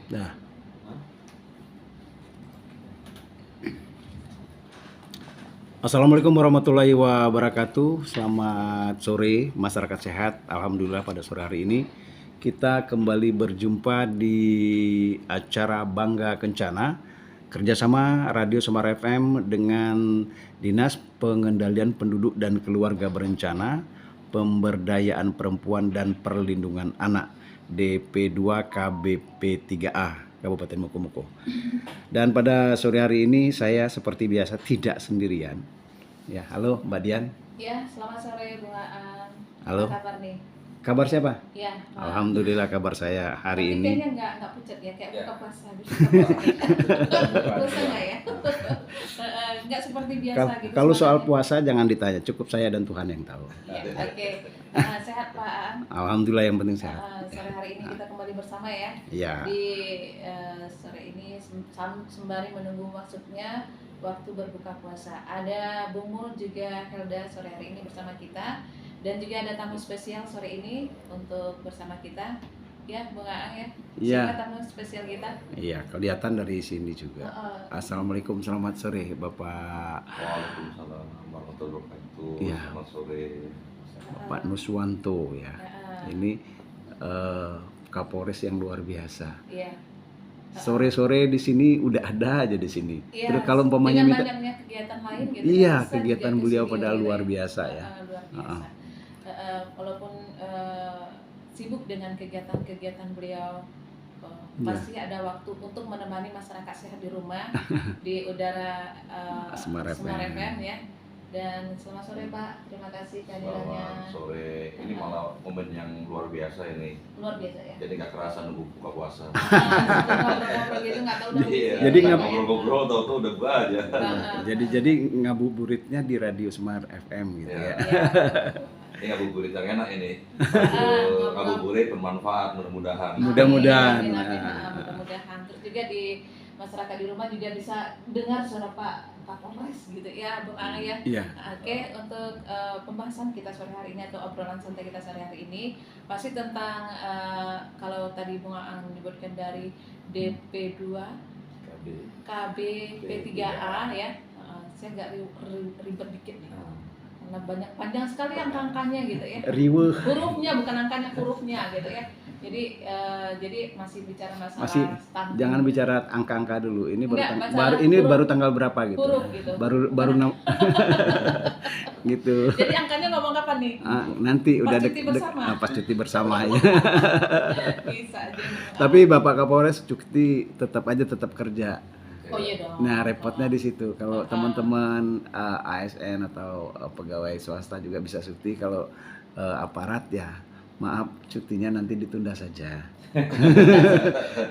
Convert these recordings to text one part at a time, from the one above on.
Nah, Assalamualaikum warahmatullahi wabarakatuh. Selamat sore masyarakat sehat. Alhamdulillah pada sore hari ini kita kembali berjumpa di acara Bangga Kencana kerjasama Radio Semar FM dengan Dinas Pengendalian Penduduk dan Keluarga Berencana, Pemberdayaan Perempuan dan Perlindungan Anak DP2 KBP 3A Kabupaten Mokomoko. Dan pada sore hari ini saya seperti biasa tidak sendirian. Ya, halo Mbak Dian. Ya, selamat sore Bung Aan. Halo. Apa kabar nih? Kabar siapa? Ya, Alhamdulillah kabar saya hari tapi ini. kayaknya nggak pucat ya, kayak buka puasa. Puasa nggak ya? Nggak seperti biasa gitu. Kalau soal semangatnya. puasa jangan ditanya, cukup saya dan Tuhan yang tahu. Ya, oke. Sehat Pak Aan. Alhamdulillah yang penting sehat. Sore hari ini kita kembali bersama ya. Ya. Di sore ini sembari menunggu maksudnya waktu berbuka puasa. Ada Bung Mul juga Helda sore hari ini bersama kita. Dan juga ada tamu spesial sore ini untuk bersama kita. Ya, Bung Aang ya. Iya. Siapa tamu spesial kita? Iya, kelihatan dari sini juga. Assalamualaikum, selamat sore Bapak. Waalaikumsalam warahmatullahi wabarakatuh. Iya. Selamat sore. Bapak Nuswanto ya. Ini Kapolres yang luar biasa. Iya. Sore-sore di sini udah ada aja di sini. Iya, Terus kalau umpamanya dengan minta banyaknya kegiatan lain gitu. Iya, bisa kegiatan juga beliau kesini pada gitu luar ya. biasa ya. Luar biasa. Walaupun sibuk dengan kegiatan-kegiatan beliau, pasti ada waktu untuk menemani masyarakat sehat di rumah di udara Semar Semar FM. FM ya. Dan selamat sore Pak, terima kasih kehadirannya. Selamat sore. Ini malah momen yang luar biasa ini. Luar biasa ya. Jadi nggak kerasa nunggu buka puasa. Ngobrol-ngobrol gitu nggak tahu udah Iya. Jadi nggak- ngobrol-ngobrol tahu-tahu udah buka aja. Jadi ngabuburitnya di Radio Semar FM gitu Iya. ya. Ini ngabuburit yang enak ini. Ngabuburit bermanfaat mudah-mudahan. Mudah-mudahan. Amin, amin, amin. Mudah-mudahan. Terus juga di masyarakat di rumah juga bisa dengar suara Pak Kapolres gitu ya, Bung Aang ya. Iya. Oke, untuk pembahasan kita sore hari ini atau obrolan santai kita sore hari ini pasti tentang kalau tadi Bung Aang menyebutkan dari DP2 KB P3A ya. Saya agak ribet dikit nih. Karena banyak panjang sekali angka-angkanya gitu ya. Riweuh. Hurufnya bukan angkanya, hurufnya gitu ya. Jadi masih bicara masalah Masih stunting. jangan bicara angka-angka dulu. Ini baru Enggak, masalah baru ini huruf. baru tanggal berapa gitu. Huruf gitu. Baru gitu. Jadi angkanya ngomong kapan nih? Nanti Pas udah cuti bersama. pas cuti bersama ya. Bisa aja. Tapi Bapak Kapolres cuti tetap kerja. Oh iya dong. Nah, repotnya di situ. Kalau teman-teman ASN atau pegawai swasta juga bisa cuti, kalau aparat ya maaf cutinya nanti ditunda saja.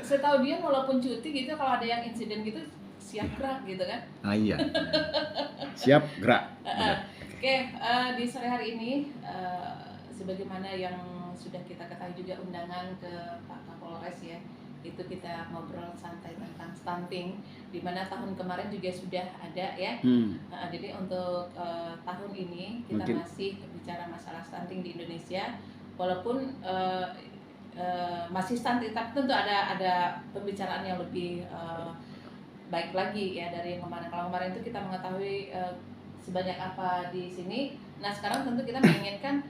Setahu dia walaupun cuti gitu kalau ada yang insiden gitu siap gerak gitu kan. Iya. Siap gerak. Oke, di sore hari ini sebagaimana yang sudah kita ketahui juga undangan ke Pak Kapolres ya, itu kita ngobrol santai tentang stunting, di mana tahun kemarin juga sudah ada ya. Jadi untuk tahun ini kita Mungkin. masih bicara masalah stunting di Indonesia, walaupun masih stunting, tapi tentu ada pembicaraan yang lebih baik lagi ya dari yang kemarin. Kalau kemarin itu kita mengetahui sebanyak apa di sini. Nah sekarang tentu kita menginginkan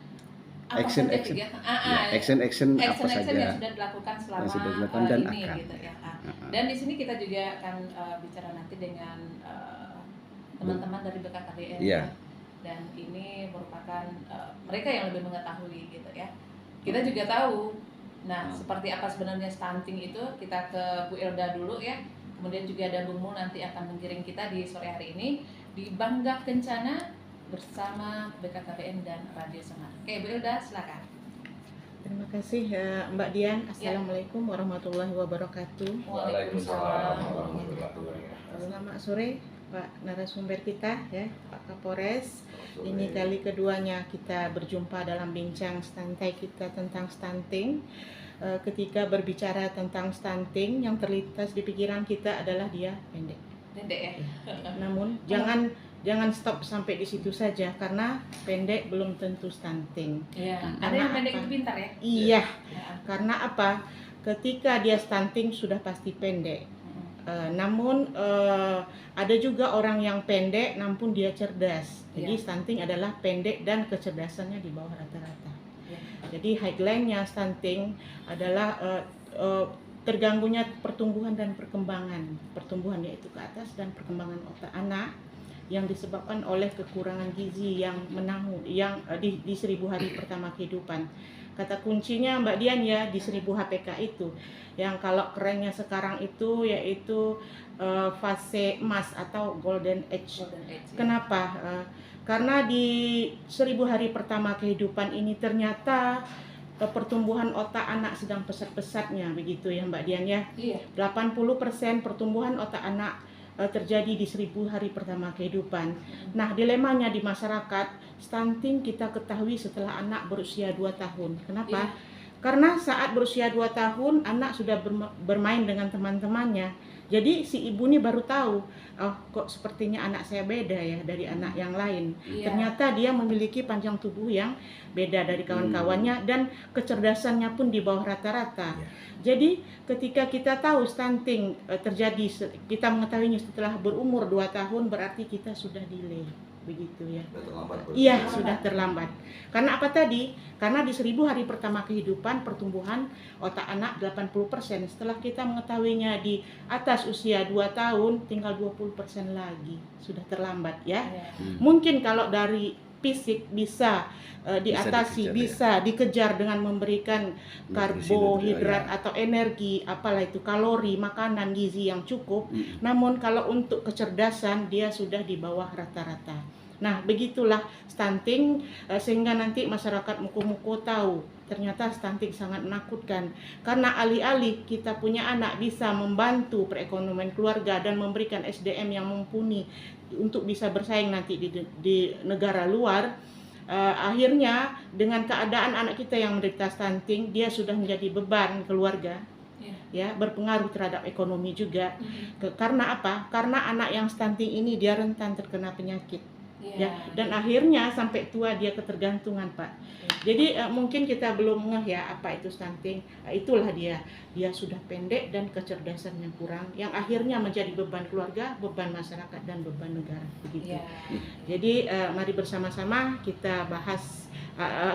apa Action, saja action. kegiatan, Action apa saja yang sudah dilakukan selama yang sudah dilakukan dan ini akan. gitu ya. Dan di sini kita juga akan bicara nanti dengan teman-teman dari BKKBN. Iya. Dan ini merupakan mereka yang lebih mengetahui gitu ya. Kita juga tahu. Nah, seperti apa sebenarnya stunting itu, kita ke Bu Elda dulu ya. Kemudian juga ada Bung Mul nanti akan menggiring kita di sore hari ini di Bangga Kencana bersama BKKBN dan Radio Semar. Oke, Bu Elda silakan. Terima kasih Mbak Dian. Assalamualaikum warahmatullahi wabarakatuh. Waalaikumsalam warahmatullahi wabarakatuh. Selamat sore Pak narasumber kita ya, Pak Kapolres. Ini kali keduanya kita berjumpa dalam bincang santai kita tentang stunting. Ketika berbicara tentang stunting, yang terlintas di pikiran kita adalah dia pendek. Pendek ya. Namun jangan stop sampai di situ saja, karena pendek belum tentu stunting. Iya. Ada Karena yang pendek apa? itu pintar ya. Iya, Ya. karena apa? ketika dia stunting sudah pasti pendek. Namun ada juga orang yang pendek namun dia cerdas. Jadi stunting adalah pendek dan kecerdasannya di bawah rata-rata. Jadi highline-nya stunting adalah terganggunya pertumbuhan dan perkembangan. Pertumbuhan yaitu ke atas dan perkembangan otak anak yang disebabkan oleh kekurangan gizi yang di 1000 hari pertama kehidupan. Kata kuncinya Mbak Dian ya di 1000 HPK itu, yang kalau kerennya sekarang itu yaitu fase emas atau golden age. Kenapa? Karena di 1000 hari pertama kehidupan ini ternyata pertumbuhan otak anak sedang pesat-pesatnya, begitu ya Mbak Dian ya. 80% pertumbuhan otak anak terjadi di 1000 hari pertama kehidupan. Nah, dilemanya di masyarakat, stunting kita ketahui setelah anak berusia 2 tahun. Kenapa? Karena saat berusia 2 tahun, anak sudah bermain dengan teman-temannya. Jadi si ibu ini baru tahu, oh kok sepertinya anak saya beda ya dari anak yang lain. Ternyata dia memiliki panjang tubuh yang beda dari kawan-kawannya dan kecerdasannya pun di bawah rata-rata. Jadi ketika kita tahu stunting terjadi, kita mengetahuinya setelah berumur 2 tahun, berarti kita sudah delay. Begitu ya. Iya, sudah terlambat. Karena apa tadi? Karena di 1000 hari pertama kehidupan pertumbuhan otak anak 80%. Setelah kita mengetahuinya di atas usia 2 tahun, tinggal 20% lagi. Sudah terlambat ya. Mungkin kalau dari fisik bisa diatasi, bisa dikejar dengan memberikan karbohidrat atau energi, apalah itu, kalori, makanan gizi yang cukup. Namun kalau untuk kecerdasan dia sudah di bawah rata-rata. Nah, begitulah stunting, sehingga nanti masyarakat muko-muko tahu ternyata stunting sangat menakutkan. Karena alih-alih kita punya anak bisa membantu perekonomian keluarga dan memberikan SDM yang mumpuni untuk bisa bersaing nanti di negara luar, akhirnya dengan keadaan anak kita yang menderita stunting, dia sudah menjadi beban keluarga. Ya, berpengaruh terhadap ekonomi juga. Karena apa? Karena anak yang stunting ini dia rentan terkena penyakit. Ya, dan akhirnya sampai tua dia ketergantungan, Pak. Jadi mungkin kita belum ngeh ya apa itu stunting. Itulah dia sudah pendek dan kecerdasannya kurang, yang akhirnya menjadi beban keluarga, beban masyarakat dan beban negara, begitu. Jadi mari bersama-sama kita bahas,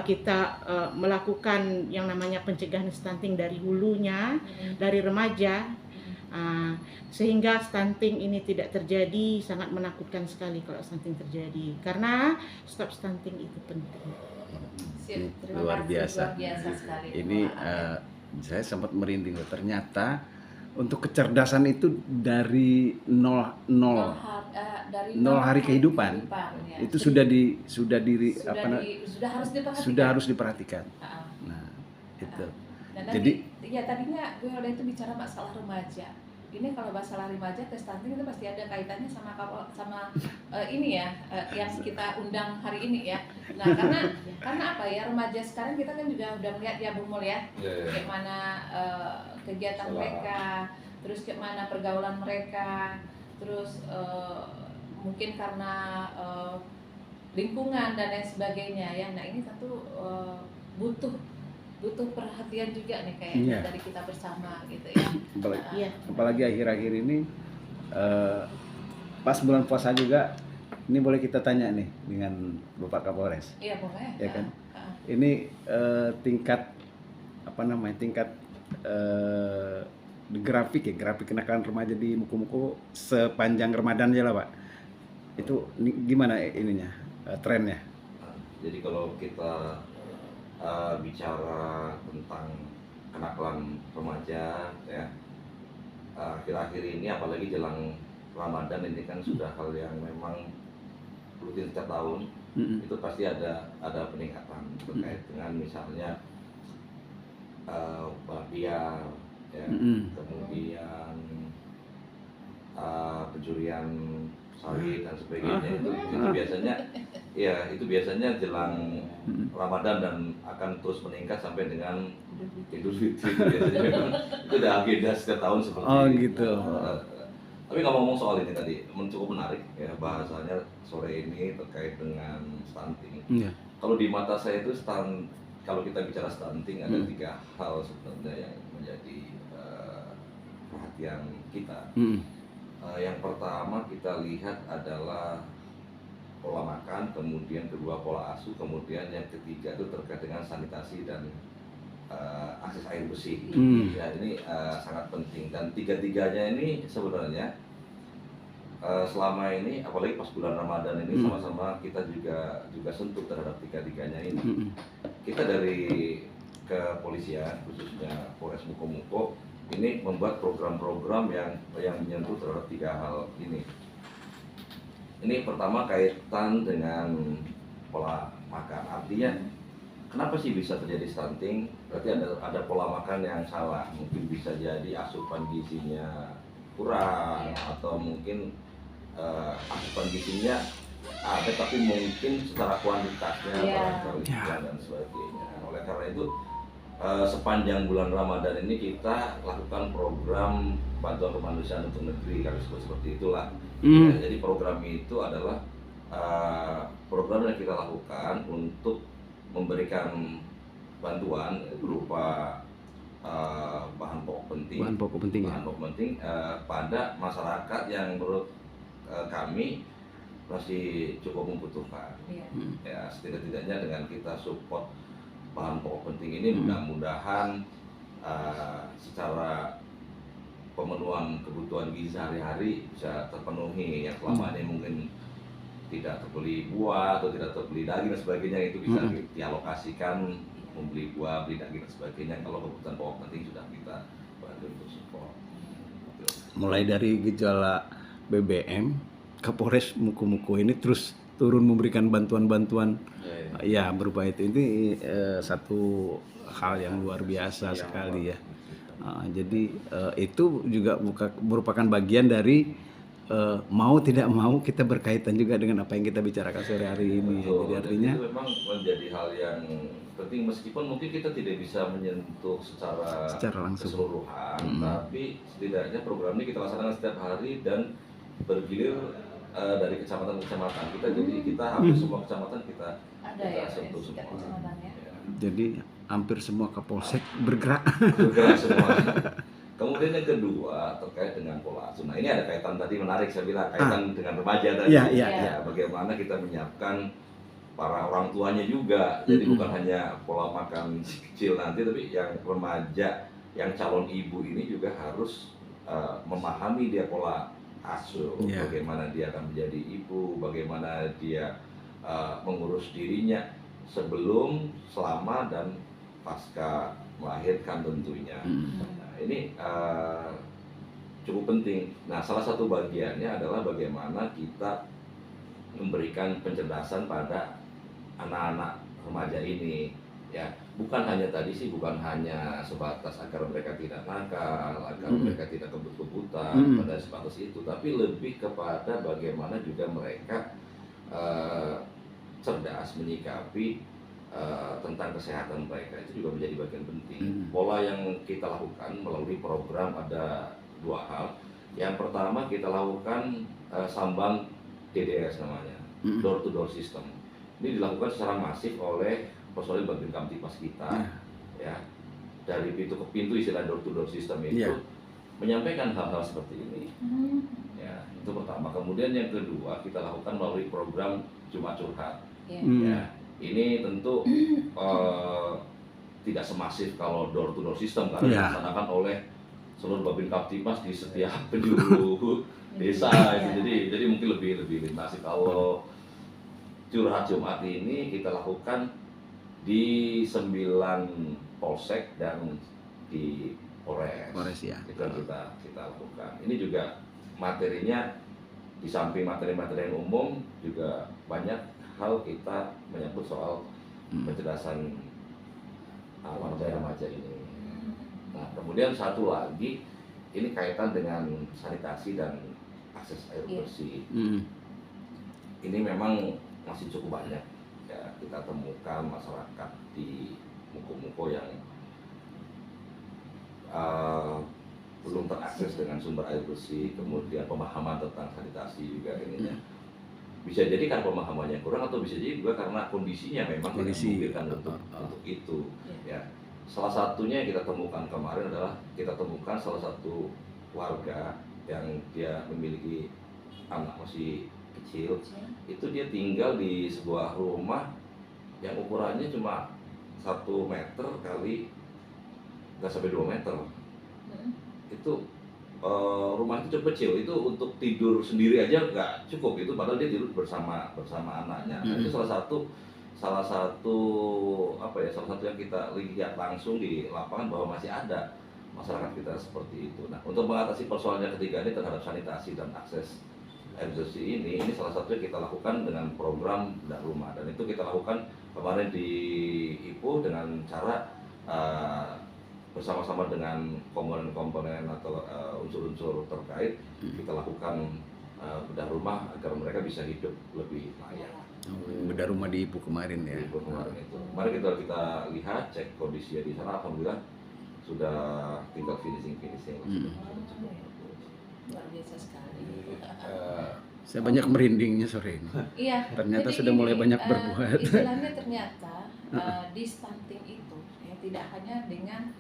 kita melakukan yang namanya pencegahan stunting dari hulunya, dari remaja. Sehingga stunting ini tidak terjadi. Sangat menakutkan sekali kalau stunting terjadi, karena stop stunting itu penting. Luar biasa. Sekali. Ini saya sempat merinding loh. Ternyata untuk kecerdasan itu dari nol hari kehidupan itu sudah harus diperhatikan. Nah, itu. Dan Jadi tadinya gue udah itu bicara masalah remaja. Ini kalau masalah remaja ke stunting itu pasti ada kaitannya sama ini ya, yang kita undang hari ini ya. Nah, karena apa ya, remaja sekarang kita kan juga udah melihat ya Bung Mul ya, kayak mana kegiatan mereka, terus kayak mana pergaulan mereka, terus mungkin karena lingkungan dan lain sebagainya ya. Nah, ini tentu butuh perhatian juga nih kayaknya dari kita bersama gitu ya. Apalagi akhir-akhir ini pas bulan puasa juga, ini boleh kita tanya nih dengan Bapak Kapolres. Iya, boleh. Ya kan? Ini tingkat grafik kenakalan remaja di Muko-Muko sepanjang Ramadan aja lah, Pak. Itu gimana ininya, trennya? Jadi kalau kita bicara tentang kenakalan remaja ya, akhir-akhir ini apalagi jelang Ramadan ini kan sudah hal yang memang rutin setiap tahun. Itu pasti ada peningkatan terkait dengan misalnya balap ya, kemudian pencurian sawit dan sebagainya. Itu biasanya jelang Ramadan dan akan terus meningkat sampai dengan Idul Fitri. Biasanya memang itu ada agenda setiap tahun seperti itu. Gitu. Tapi ngomong soal ini tadi cukup menarik ya bahasanya sore ini terkait dengan stunting. Kalau di mata saya itu kalau kita bicara stunting ada 3 hal sebenarnya yang menjadi perhatian kita. Mm. Yang pertama kita lihat adalah pola makan, kemudian kedua pola asuh, kemudian yang ketiga itu terkait dengan sanitasi dan akses air bersih. Ya, ini sangat penting, dan tiga-tiganya ini sebenarnya selama ini, apalagi pas bulan Ramadan ini, sama-sama kita juga sentuh terhadap tiga-tiganya ini. Kita dari kepolisian, khususnya Polres Mukomuko, ini membuat program-program yang menyentuh terhadap tiga hal ini. Ini pertama kaitan dengan pola makan. Artinya, kenapa sih bisa terjadi stunting? Berarti ada pola makan yang salah. Mungkin bisa jadi asupan gizinya kurang, atau mungkin asupan gizinya ada tapi mungkin secara kuantitasnya barangkali kurang dan sebagainya. Oleh karena itu, sepanjang bulan Ramadan ini kita lakukan program bantuan kemanusiaan untuk negeri, kalau disebut seperti itulah. Ya, jadi program itu adalah program yang kita lakukan untuk memberikan bantuan berupa bahan pokok penting, pada masyarakat yang menurut kami masih cukup membutuhkan. Ya, setidak-tidaknya dengan kita support bahan pokok penting ini, mudah-mudahan secara pemenuhan kebutuhan gizi sehari-hari bisa terpenuhi. Yang selama ini mungkin tidak terbeli buah atau tidak terbeli daging dan sebagainya, itu bisa dialokasikan membeli buah, beli daging dan sebagainya. Kalau kebutuhan pokok penting sudah kita bantu untuk support. Mulai dari gejala BBM, Kapolres Mukomuko ini terus turun memberikan bantuan-bantuan ya berupa itu. Ini satu hal yang luar biasa sekali ya. Jadi itu juga merupakan bagian dari mau tidak mau kita berkaitan juga dengan apa yang kita bicarakan sore hari ini. Jadi artinya itu memang menjadi hal yang penting, meskipun mungkin kita tidak bisa menyentuh secara langsung keseluruhan, tapi setidaknya program ini kita laksanakan setiap hari dan bergilir dari kecamatan ke kecamatan kita. Jadi kita hampir semua kecamatan kita sentuh semua. Jadi hampir semua kapolsek bergerak semua. Kemudian yang kedua terkait dengan pola asuh. Nah, ini ada kaitan tadi menarik, saya bilang kaitan dengan remaja tadi. Ya. Bagaimana kita menyiapkan para orang tuanya juga. Jadi bukan hanya pola makan kecil nanti, tapi yang remaja, yang calon ibu ini juga harus memahami dia pola asuh. Bagaimana dia akan menjadi ibu, bagaimana dia mengurus dirinya sebelum, selama, dan pasca melahirkan tentunya. Nah, ini cukup penting. Nah, salah satu bagiannya adalah bagaimana kita memberikan pencerdasan pada anak-anak remaja ini, ya. Bukan hanya sebatas agar mereka tidak nakal, agar mereka tidak kebut-kebutan, pada sebatas itu, tapi lebih kepada bagaimana juga mereka cerdas menyikapi tentang kesehatan mereka. Itu juga menjadi bagian penting. Pola yang kita lakukan melalui program ada dua hal. Yang pertama kita lakukan sambang DDS namanya, door to door system. Ini dilakukan secara masif oleh personil Babin Kamtipmas kita, ya, dari pintu ke pintu, istilah door to door system itu menyampaikan hal-hal seperti ini. Ya, itu pertama. Kemudian yang kedua kita lakukan melalui program Jumat Curhat. Ya, ini tentu tidak semasif kalau door to door system, karena dilaksanakan oleh seluruh Babin Kamtipmas di setiap penjuru desa. Jadi mungkin lebih masif. Kalau curhat Jumat ini kita lakukan di 9 polsek dan di Polres ya. Itu yang kita lakukan. Ini juga materinya, di samping materi-materi yang umum, juga banyak hal kita menyangkut soal pencerdasan remaja ini. Nah, kemudian satu lagi, ini kaitan dengan sanitasi dan akses air bersih. Ini memang masih cukup banyak ya kita temukan masyarakat di Mukomuko yang belum terakses dengan sumber air bersih. Kemudian pemahaman tentang sanitasi juga ininya. Bisa jadi kan pemahamannya kurang, atau bisa jadi juga karena kondisinya memang tidak memungkinkan untuk itu. Ya, salah satunya yang kita temukan kemarin adalah kita temukan salah satu warga yang dia memiliki anak masih kecil, itu dia tinggal di sebuah rumah yang ukurannya cuma 1 meter kali nggak sampai 2 meter. Itu rumah itu cukup kecil, itu untuk tidur sendiri aja nggak cukup itu, padahal dia tidur bersama anaknya. Nah, itu salah satu apa ya, salah satu yang kita lihat langsung di lapangan bahwa masih ada masyarakat kita seperti itu. Nah, untuk mengatasi persoalannya ketiga ini terhadap sanitasi dan akses air bersih ini salah satu yang kita lakukan dengan program bedah rumah, dan itu kita lakukan kemarin di Ipoh dengan cara bersama-sama dengan komponen-komponen atau unsur-unsur terkait, kita lakukan bedah rumah agar mereka bisa hidup lebih layak. Bedah rumah di Ibu kemarin ya. Di kemarin itu. Mari kita lihat, cek kondisinya di sana, alhamdulillah sudah tinggal finishing. Luar biasa sekali. Saya banyak merindingnya sore ini. Iya. Ternyata jadi sudah mulai banyak ini, berbuat. Istilahnya ternyata di stunting itu ya tidak hanya dengan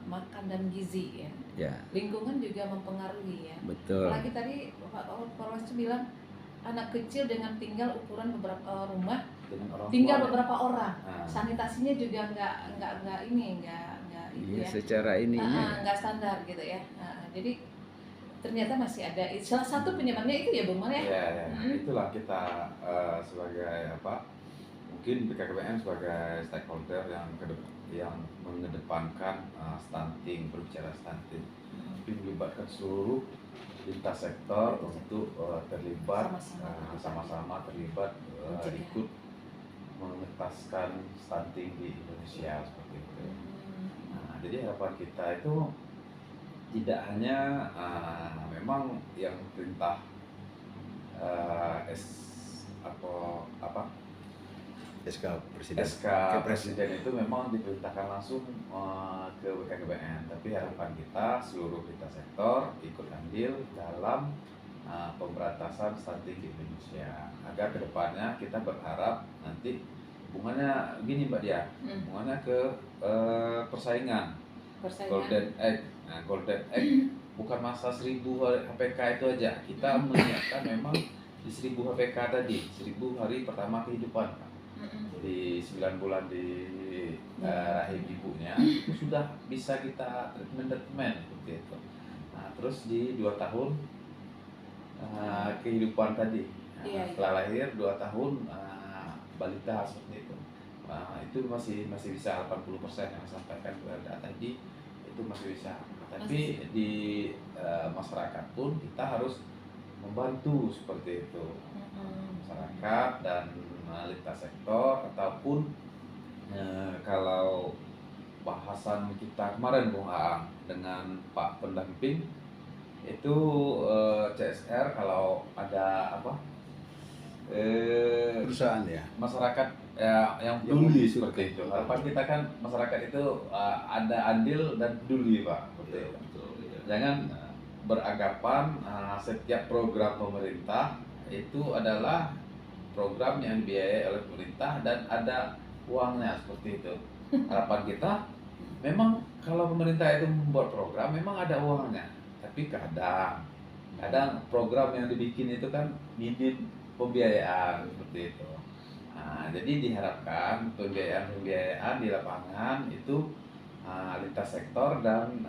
makan dan gizi ya. Ya, Lingkungan juga mempengaruhi ya. betul. Apalagi tadi Pak Polres bilang anak kecil dengan tinggal ukuran beberapa rumah, tinggal beberapa orang. Sanitasinya juga nggak ini Iya, ya. secara ininya. Nggak standar gitu ya. Jadi ternyata masih ada salah satu penyebabnya itu ya Bung Man ya. Ya, itulah kita sebagai apa? Mungkin BKKBN sebagai stakeholder yang mengedepankan stunting, berbicara stunting, melibatkan seluruh lintas sektor untuk terlibat sama-sama terlibat ikut mengentaskan stunting di Indonesia seperti itu. Nah, jadi harapan kita itu tidak hanya memang yang perintah SK Presiden. SK Presiden itu memang diperintahkan langsung ke BKKBN, tapi harapan kita seluruh lintas sektor ikut andil dalam pemberantasan stunting di Indonesia, agar kedepannya kita berharap nanti hubungannya gini Mbak Dia, hubungannya ke persaingan. Golden Egg. Nah, Golden Egg bukan masa 1000 HPK itu aja. Kita menyiapkan memang di 1000 HPK tadi, 1000 hari pertama kehidupan. Jadi 9 bulan di rahim ibunya itu sudah bisa kita treatment seperti itu. Nah, terus di 2 tahun kehidupan tadi. Setelah lahir 2 tahun balita seperti itu. Itu masih bisa 80% yang disampaikan pada tadi, itu masih bisa. Tapi di masyarakat pun kita harus membantu seperti itu. Masyarakat dan lintas sektor, ataupun kalau bahasan kita kemarin Bung Aang dengan Pak pendamping itu CSR, kalau ada Perusahaan ya. masyarakat yang peduli seperti itu. Harapan kita kan masyarakat itu ada andil dan peduli Pak. Jangan beranggapan setiap program pemerintah itu adalah program yang dibiayai oleh pemerintah dan ada uangnya seperti itu. Harapan kita memang kalau pemerintah itu membuat program memang ada uangnya, tapi kadang program yang dibikin itu kan minim pembiayaan seperti itu. Nah, jadi diharapkan pembiayaan di lapangan itu lintas sektor dan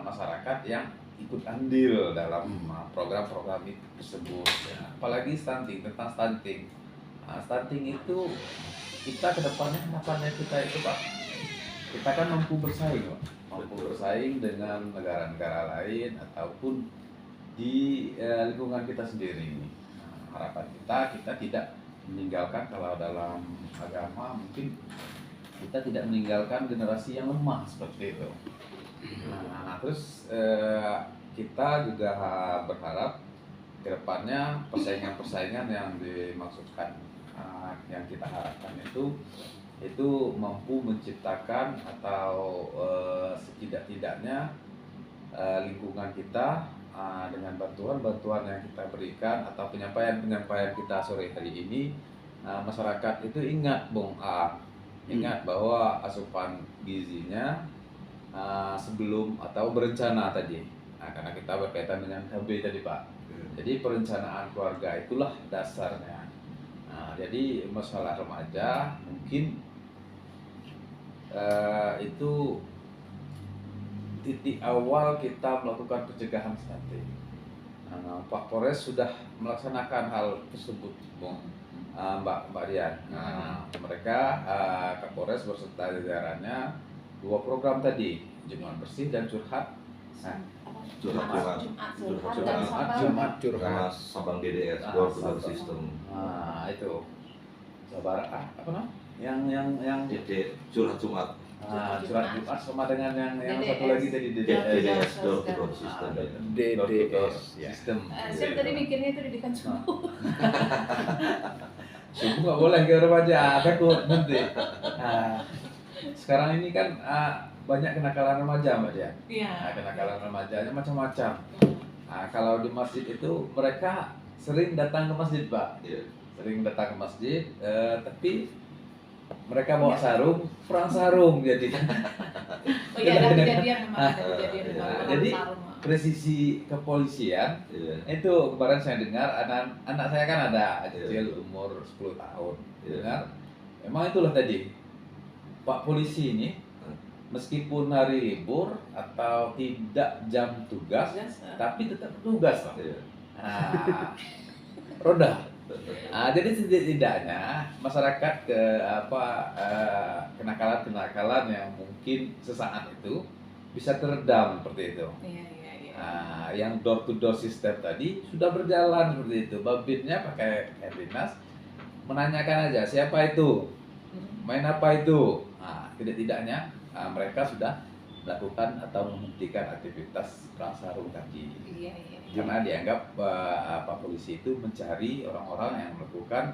masyarakat yang ikut andil dalam program-program itu tersebut ya. Apalagi tentang stunting. Stunting itu kita kedepannya harapannya kita itu Pak, kita kan mampu bersaing dengan negara-negara lain ataupun di lingkungan kita sendiri. Harapan kita tidak meninggalkan, kalau dalam agama mungkin kita tidak meninggalkan generasi yang lemah seperti itu. Terus kita juga berharap kedepannya persaingan yang dimaksudkan, yang kita harapkan itu mampu menciptakan atau setidak-tidaknya lingkungan kita dengan bantuan yang kita berikan atau penyampaian kita sore hari ini, masyarakat itu ingat Bung A, ingat bahwa asupan gizinya sebelum atau berencana tadi Nah, karena kita berkaitan dengan KB tadi Pak. Jadi perencanaan keluarga itulah dasarnya. Nah, jadi masalah remaja mungkin itu titik awal kita melakukan pencegahan stunting. Nah, Pak Polres sudah melaksanakan hal tersebut, Mbak Dian. Nah, mereka Kapolres beserta jajarannya 2 program tadi, Jumat Bersih dan Curhat. Nah, Curhat. Jumat Sama Curhat. Sabang DDS, door to door system. Nah, itu. Sabar, apa namanya? Yang Jadi curhat Jumat. Curhat Jumat sama dengan yang DDS. satu lagi tadi DDS, door to door system. DDS ya. Sistem. Saya tadi mikirnya itu didikan subuh. Subuh nggak boleh ke remaja, takut nanti. Nah, sekarang ini kan banyak kenakalan remaja Mbak Dian. Iya. Nah, kenakalan remajanya macam-macam. Nah, kalau di masjid itu mereka sering datang ke masjid Pak. Iya. Sering datang ke masjid, tapi mereka bawa sarung, perang sarung jadi. Oh iya, ada kejadian memang, ada kejadian Iya. memang orang Jadi, sarung. Presisi kepolisian Iya. itu kemarin saya dengar anak saya kan ada Iya. kecil umur 10 tahun. Iya. Dengar, emang itulah tadi Pak polisi ini meskipun hari libur atau tidak jam tugas, tapi tetap tugas Pak. Iya. Nah, roda. Jadi setidaknya masyarakat ke kenakalan-kenakalan yang mungkin sesaat itu bisa teredam seperti itu. Iya, iya, iya. Yang door to door system tadi sudah berjalan seperti itu. Babinnya pakai dinas menanyakan aja siapa itu, main apa itu. Tidak-tidaknya mereka sudah melakukan atau menghentikan aktivitas perang sarung tadi. Iya, iya. Karena dianggap Pak polisi itu mencari orang-orang yang melakukan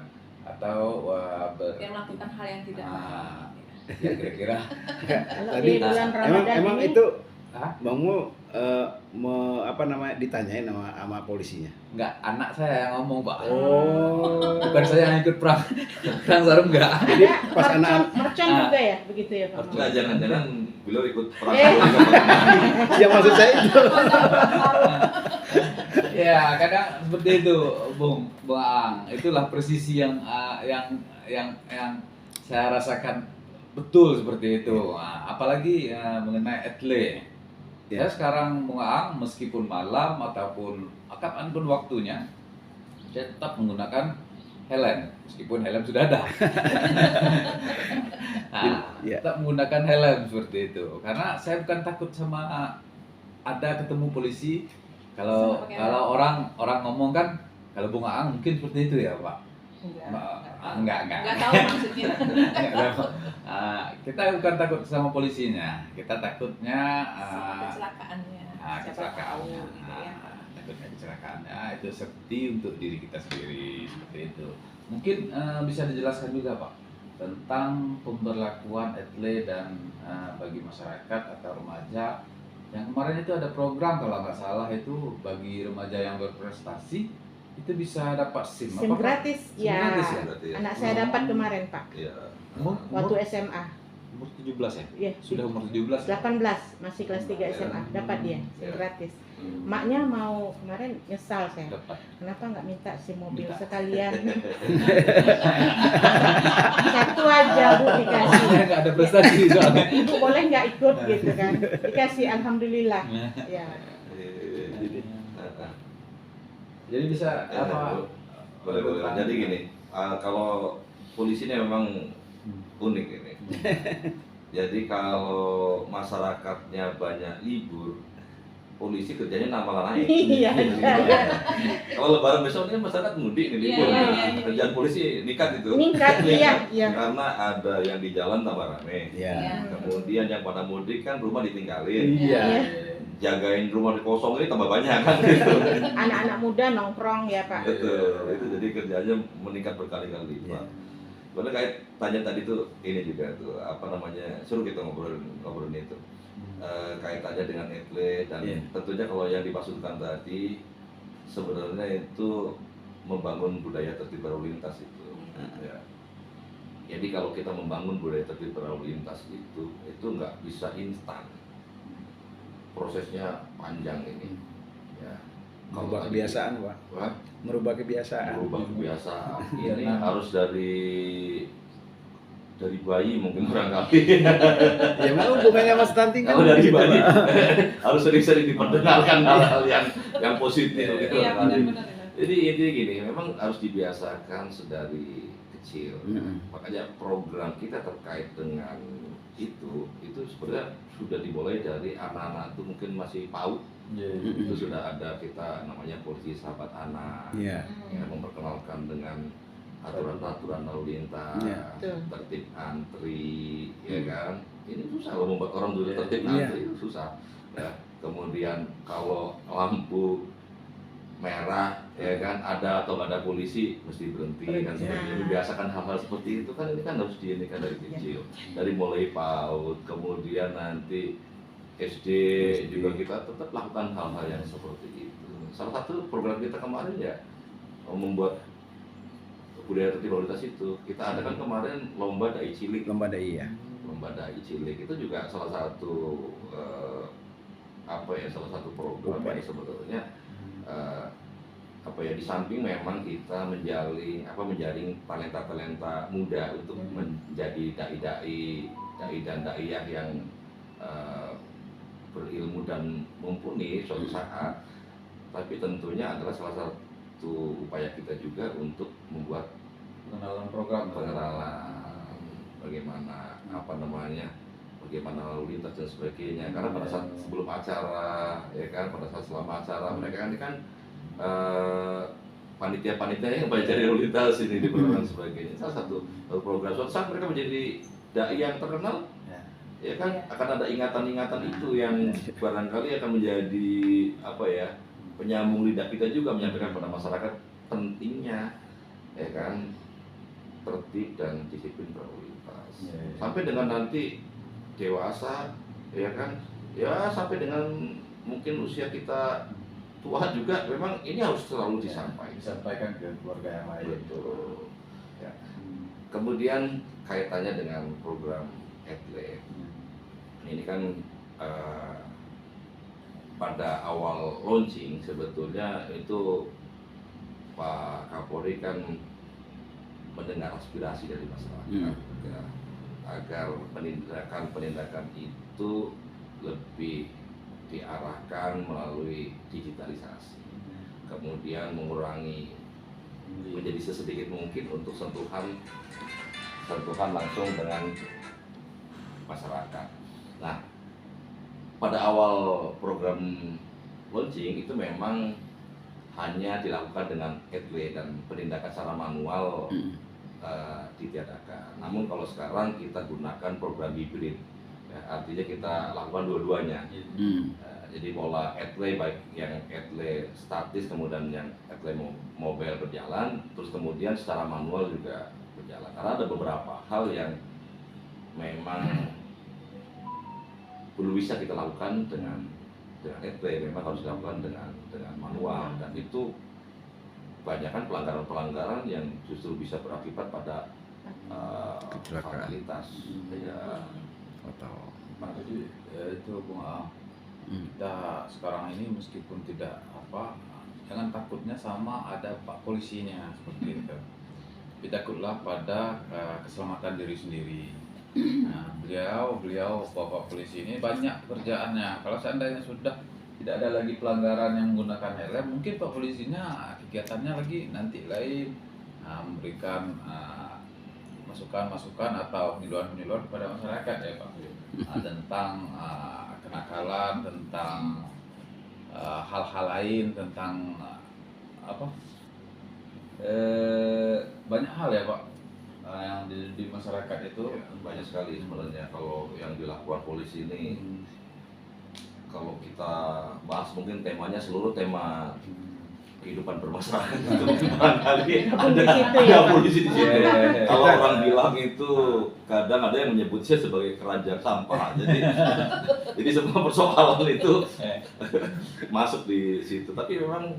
atau Yang melakukan hal yang tidak Ah. baik. ya kira-kira Kalau Tadi di bulan emang Ramadan emang ini itu Hah? Bang apa namanya ditanyain sama polisinya. nggak anak saya yang ngomong Pak. Oh. Bukan saya yang ikut perang sarung nggak. Jadi pas anak mercon juga ya begitu ya Pak. Enggak, jangan-jangan beliau ikut perang Eh. sarung juga, Pak. yang maksud saya itu. Ya kadang seperti itu Bung Ang. Itulah presisi yang saya rasakan betul seperti itu. Apalagi mengenai atlet. Ya. Saya sekarang Bung Ang meskipun malam ataupun kapanpun waktunya, saya tetap menggunakan helm meskipun helm sudah ada. Ya. Tetap menggunakan helm seperti itu karena saya bukan takut sama ada ketemu polisi. Kalau Sama pakai orang ngomong kan, kalau Bung Ang mungkin seperti itu ya Pak. Enggak. Enggak tahu maksudnya. Kita bukan takut sama polisinya, kita takutnya Sama kecelakaannya. Siapa kecelakaannya. tahu gitu ya. Takutnya kecelakaannya itu safety untuk diri kita sendiri seperti itu. Mungkin bisa dijelaskan juga Pak tentang pemberlakuan etle dan bagi masyarakat atau remaja yang kemarin itu ada program kalau nggak salah itu bagi remaja yang berprestasi itu bisa dapat SIM. SIM Apakah- gratis SIM ya. gratis ya? Berarti ya. Anak saya dapat kemarin Pak. Iya. Waktu SMA. Umur 17 ya? Iya. Sudah umur 17 ya? 18 masih kelas 3 SMA dapat dia SIM Iya. gratis. Hmm. Maknya mau kemarin nyesal saya. Dapat. Kenapa nggak minta SIM mobil Minta. sekalian? Satu aja Bu dikasih. Nggak ada prestasi soalnya. Ibu boleh nggak ikut gitu kan? Dikasih alhamdulillah. Ya. Jadi bisa Ya, apa? boleh. Jadi gini, kalau polisi ini memang unik ini. Jadi kalau masyarakatnya banyak libur, polisi kerjanya nambah naik. Iya. Kalau lebaran besok ini masyarakat mudik nih libur. Iya, Nah, iya. kerjaan polisi nikat itu. Meningkat iya. Karena ada yang di jalan tambah rame. Ya. Iya. Kemudian yang pada mudik kan rumah ditinggalin. Iya. Jagain rumah kosong ini tambah banyak kan gitu. Anak-anak muda nongkrong ya Pak. Betul, itu jadi kerjanya meningkat berkali-kali lipat. Iya. Boleh kayak tanya tadi tuh ini juga tuh apa namanya suruh kita ngobrolin itu kaitannya dengan atlet dan Iya. tentunya kalau yang dimaksudkan tadi sebenarnya itu membangun budaya tertib berlalu lintas itu. Ya. Jadi kalau kita membangun budaya tertib berlalu lintas itu nggak bisa instan. prosesnya panjang ini. Ya. Merubah tadi- kebiasaan, Pak. Wah, Merubah kebiasaan. berubah kebiasaan. Ini Jangan. harus dari bayi mungkin barangkali. Ya memang hubungannya Mas stunting kan Kalau dari gitu, bayi Pak. harus sering-sering diperdengarkan hal-hal yang positif gitu. Iya, benar-benar. Jadi intinya gini, memang harus dibiasakan sedari kecil. Makanya program kita terkait dengan itu sebenarnya sudah dimulai dari anak-anak itu mungkin masih PAUD. Itu sudah ada kita namanya polisi sahabat anak. Iya. Ya, memperkenalkan dengan aturan-aturan lalu lintas, Iya. Betul. tertib antri, ya kan? Ini susah loh membuat orang dulu tertib Iya. antri, itu susah. Ya, kemudian kalau lampu merah, ya kan, ada atau nggak ada polisi mesti berhenti dan Berhenti. sebagainya. Membiasakan hal-hal seperti itu kan, ini kan harus diinikan dari kecil, dari mulai PAUD, kemudian nanti SD juga kita tetap lakukan hal-hal yang seperti itu. Salah satu program kita kemarin ya membuat budaya tertib lalu lintas itu. Kita adakan kemarin lomba dai cilik. Lomba dai ya. Lomba dai cilik itu juga salah satu salah satu program yang sebetulnya di samping memang kita menjaring talenta-talenta muda untuk menjadi dai-dai dan daiyah yang berilmu dan mumpuni suatu saat, tapi tentunya adalah salah satu upaya kita juga untuk membuat Pengenalan program. pengenalan bagaimana bagaimana lalu lintas dan sebagainya. Karena pada saat sebelum acara, ya kan, pada saat selama acara mereka kan panitia-panitia yang pelajari lalu lintas ini di dan sebagainya. Salah satu program suatu saat mereka menjadi dai yang terkenal, ya kan, akan ada ingatan-ingatan itu yang barangkali akan menjadi penyambung lidah kita juga menyampaikan pada masyarakat pentingnya, ya kan, tertib dan disiplin berlalu lintas. Sampai dengan nanti dewasa, ya kan, ya sampai dengan mungkin usia kita tua juga, memang ini harus selalu Disampaikan ke keluarga yang lain. Betul. Ya. Kemudian kaitannya dengan program atlet. Ini kan pada awal launching sebetulnya itu Pak Kapolri kan mendengar aspirasi dari masyarakat ya, agar penindakan itu lebih diarahkan melalui digitalisasi, kemudian mengurangi menjadi sesedikit mungkin untuk sentuhan langsung dengan masyarakat. Nah, pada awal program launching itu memang hanya dilakukan dengan headway dan penindakan secara manual ditiadakan. Namun kalau sekarang kita gunakan program hibrid, ya, artinya kita lakukan dua-duanya. Jadi pola headway baik yang headway statis kemudian yang headway mobile berjalan, terus kemudian secara manual juga berjalan. Karena ada beberapa hal yang memang belum bisa kita lakukan dengan headway, memang harus dilakukan dengan manual, dan itu kebanyakan pelanggaran-pelanggaran yang justru bisa berakibat pada Kecelakaan. fatalitas. Ya, Atau Jadi itu Bung Aang, kita sekarang ini meskipun tidak jangan takutnya sama ada Pak Polisinya seperti itu. Tapi takutlah pada keselamatan diri sendiri. Nah, beliau Bapak Polisi ini banyak pekerjaannya. Kalau seandainya sudah tidak ada lagi pelanggaran yang menggunakan helm, mungkin Pak Polisinya kegiatannya lagi nanti lain, memberikan masukan-masukan atau penyuluhan kepada masyarakat ya Pak, tentang kenakalan, tentang hal-hal lain, tentang banyak hal ya Pak yang di masyarakat itu. ya, banyak sekali sebenarnya kalau yang dilakukan polisi ini. Kalau kita bahas mungkin temanya seluruh tema kehidupan bermasyarakat itu barangkali ada polisi di situ. Kalau orang bilang itu kadang ada yang menyebutnya sebagai kerajaan sampah. Jadi semua persoalan itu masuk di situ. Tapi memang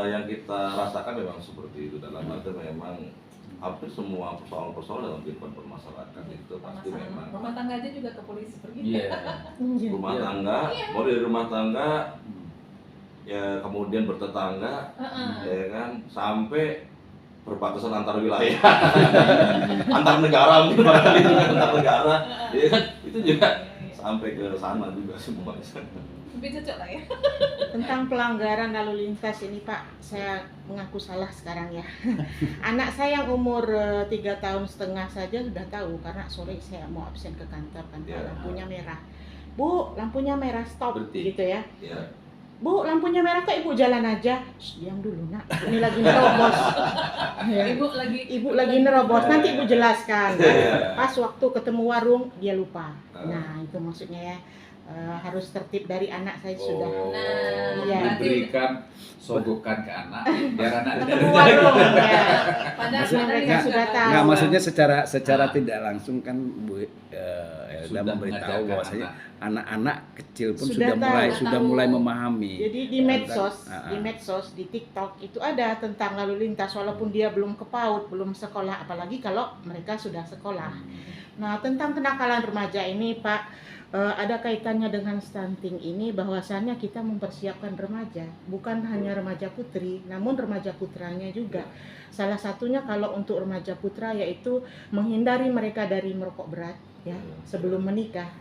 yang kita rasakan memang seperti itu, dalam arti memang hampir semua persoalan-persoalan dalam kehidupan bermasyarakat itu pasti Masalah memang rumah tangga aja juga ke polisi pergi. Iya. rumah Iya. tangga, mau dari rumah tangga ya kemudian bertetangga, Heeh. ya kan, sampai perbatasan antar wilayah, antar negara mungkin barangkali juga antar negara, ya kan, itu juga sampai ke sana juga semua. Lebih cocok lah ya. Tentang pelanggaran lalu lintas ini Pak, saya mengaku salah sekarang ya. Anak saya yang umur 3,5 tahun saja sudah tahu, karena sore saya mau absen ke kantor kan, Pak, Ya. lampunya merah. Bu, lampunya merah, stop, Berhenti. gitu ya. Ya, Bu, lampunya merah kok ibu jalan aja. Shh, diam dulu nak, ini lagi nerobos. Ya. Ibu lagi nerobos, nanti ibu jelaskan. Ya. Pas waktu ketemu warung dia lupa. Nah itu maksudnya ya, harus tertib dari anak saya sudah. Nah, Iya. Diberikan sogokan ke anak biar anak Ketemu warung ya. Padahal Maksudnya padahal mereka dia sudah tahu. Nggak, maksudnya secara Ah. tidak langsung kan Bu Elda memberitahu bahwasanya anak-anak kecil pun Sudah tahu. sudah mulai memahami. Jadi di medsos, di TikTok itu ada tentang lalu lintas walaupun dia belum ke PAUD, belum sekolah, apalagi kalau mereka sudah sekolah. Nah, tentang kenakalan remaja ini, Pak, ada kaitannya dengan stunting ini, bahwasannya kita mempersiapkan remaja, bukan hanya remaja putri, namun remaja putranya juga. Salah satunya kalau untuk remaja putra yaitu menghindari mereka dari merokok berat, ya, sebelum menikah.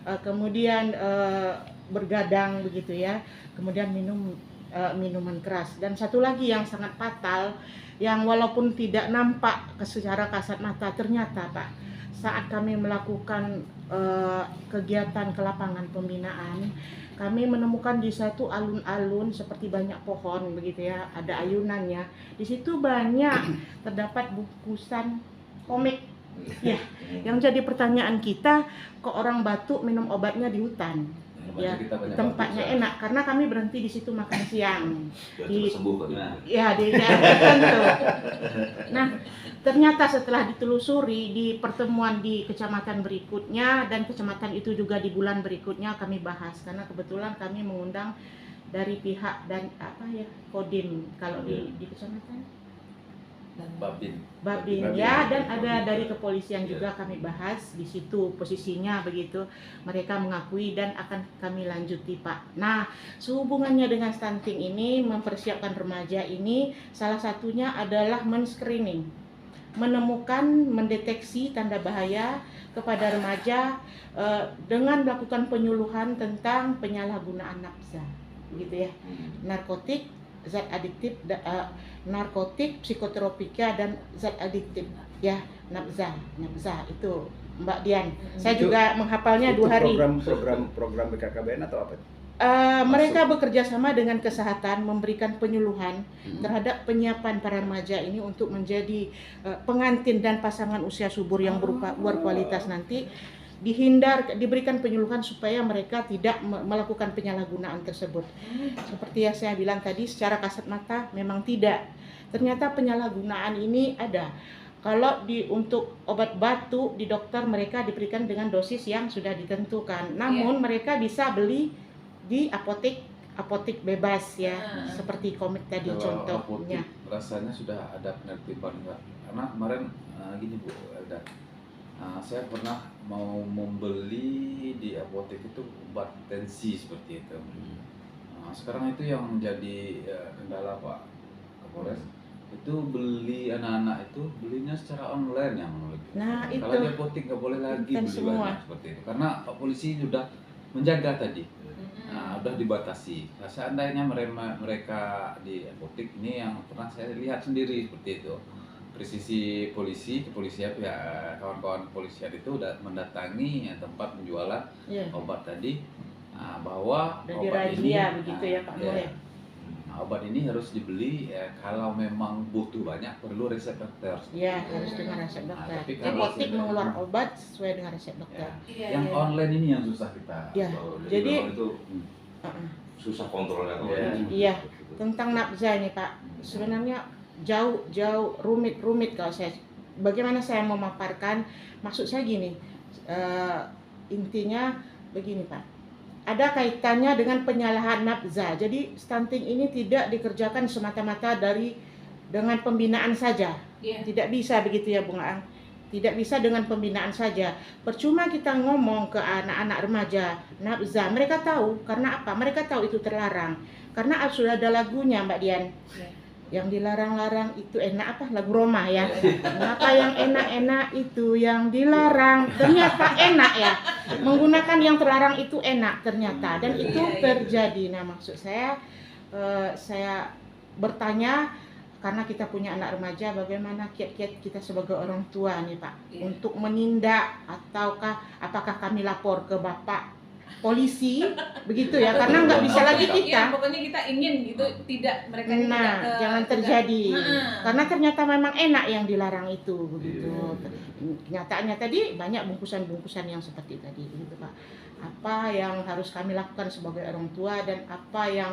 Kemudian bergadang begitu ya, kemudian minum minuman keras, dan satu lagi yang sangat fatal, yang walaupun tidak nampak secara kasat mata, ternyata Pak, saat kami melakukan kegiatan ke lapangan pembinaan, kami menemukan di satu alun-alun seperti banyak pohon begitu ya, ada ayunannya. Di situ banyak terdapat bungkusan komik. Ya, yang jadi pertanyaan kita, kok orang batuk minum obatnya di hutan? Ya, tempatnya enak karena kami berhenti di situ makan siang. biar Di- cepat sembuh kan. Ya, di daerah tertentu. Nah, ternyata setelah ditelusuri di pertemuan di kecamatan berikutnya, dan kecamatan itu juga di bulan berikutnya kami bahas, karena kebetulan kami mengundang dari pihak dan Kodim kalau di kecamatan Babin ya, dan ada dari kepolisian juga kami bahas di situ posisinya begitu. Mereka mengakui dan akan kami lanjuti Pak. Nah, sehubungannya dengan stunting ini, mempersiapkan remaja ini, salah satunya adalah men-screening, menemukan, mendeteksi tanda bahaya kepada remaja dengan melakukan penyuluhan tentang penyalahgunaan nafsa, gitu ya, narkotik, zat adiktif, narkotik, psikotropika, dan zat adiktif ya, nafsa itu Mbak Dian. Saya Itu- juga menghafalnya Itu 2 hari. program BKKBN atau apa? Mereka bekerja sama dengan kesehatan, memberikan penyuluhan terhadap penyiapan para remaja ini untuk menjadi pengantin dan pasangan usia subur yang berkualitas nanti. Diberikan penyuluhan supaya mereka tidak melakukan penyalahgunaan tersebut. Seperti yang saya bilang tadi, secara kasat mata memang tidak. Ternyata penyalahgunaan ini ada. Kalau untuk obat batuk di dokter, mereka diberikan dengan dosis yang sudah ditentukan. Namun mereka bisa beli di apotek bebas ya, seperti komik tadi Kalau contohnya. apotek rasanya sudah ada penertiban enggak? Karena kemarin gini Bu Elda, saya pernah mau membeli di apotek itu obat tensi seperti itu. Sekarang itu yang menjadi kendala Pak Kapolres, itu beli anak-anak itu belinya secara online yang lebih. Nah, Kalau itu di apotek nggak boleh lagi dan beli semua. banyak seperti itu, karena Pak Polisi sudah menjaga tadi. Udah dibatasi. Nah, seandainya mereka di apotek ini yang pernah saya lihat sendiri seperti itu. Presisi kepolisian ya, kawan-kawan kepolisian itu udah mendatangi tempat penjualan ya, obat tadi, bahwa udah obat ini dirazia begitu ya Pak Nur ya. obat ini harus dibeli kalau memang butuh banyak, perlu resep dokter. Ya, harus dengan resep Nah, dokter. tapi kalau Apotek sudah- mengeluarkan obat sesuai dengan resep Ya. dokter. Yang online ini yang susah kita. Ya. Jadi Jadi- memang itu Uh-uh. susah kontrolnya kalau Iya. ini. Iya. Tentang nafsa ini Pak, sebenarnya jauh rumit kalau saya. Bagaimana saya memaparkan? Maksud saya gini, intinya begini Pak. Ada kaitannya dengan penyalahan nafsa. Jadi stunting ini tidak dikerjakan semata-mata dengan pembinaan saja. Iya. Tidak bisa begitu ya Bung Ang. Tidak bisa dengan pembinaan saja. Percuma kita ngomong ke anak-anak remaja, nafza, mereka tahu karena apa? Mereka tahu itu terlarang. Karena sudah ada lagunya Mbak Dian. Iya. Yang dilarang-larang itu enak apa? Lagu Roma ya. Mengapa yang enak-enak itu yang dilarang? Ternyata enak ya. Menggunakan yang terlarang itu enak ternyata, dan itu terjadi. Nah, maksud saya bertanya karena kita punya anak remaja, bagaimana kiat-kiat kita sebagai orang tua nih Pak, untuk menindak, ataukah apakah kami lapor ke Bapak polisi begitu ya, karena nggak bisa lagi Iya, kita. pokoknya kita ingin gitu tidak mereka ini Nah, tidak jangan terjadi. Nah. Karena ternyata memang enak yang dilarang itu begitu. Kenyataannya tadi banyak bungkusan-bungkusan yang seperti tadi begitu Pak. Apa yang harus kami lakukan sebagai orang tua dan apa yang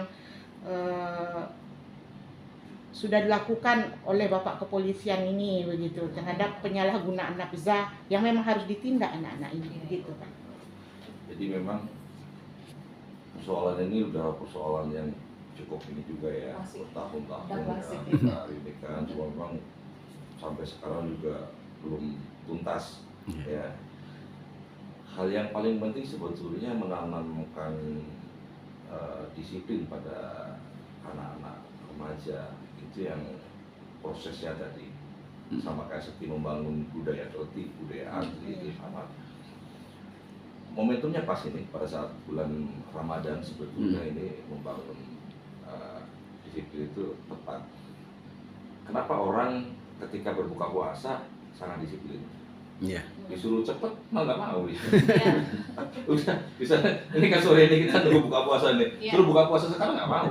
sudah dilakukan oleh Bapak kepolisian ini begitu terhadap penyalahgunaan nafza yang memang harus ditindak anak-anak ini begitu Pak. Jadi memang persoalan ini udah persoalan yang cukup ini juga ya, Masih. bertahun-tahun Udah ya, klasik. kita ini kan cuma memang sampai sekarang juga belum tuntas ya. Hal yang paling penting sebetulnya menanamkan disiplin pada anak-anak remaja, itu yang prosesnya tadi sama kayak seperti membangun budaya tertib, budaya antri itu sama. Momentumnya pas ini pada saat bulan Ramadan sebetulnya ini membangun disiplin itu tepat. Kenapa orang ketika berbuka puasa sangat disiplin? Iya. Disuruh cepet malah nggak mau. Iya. Udah bisa, ini kan sore ini kita nunggu buka puasa nih. Iya. Suruh buka puasa sekarang nggak mau.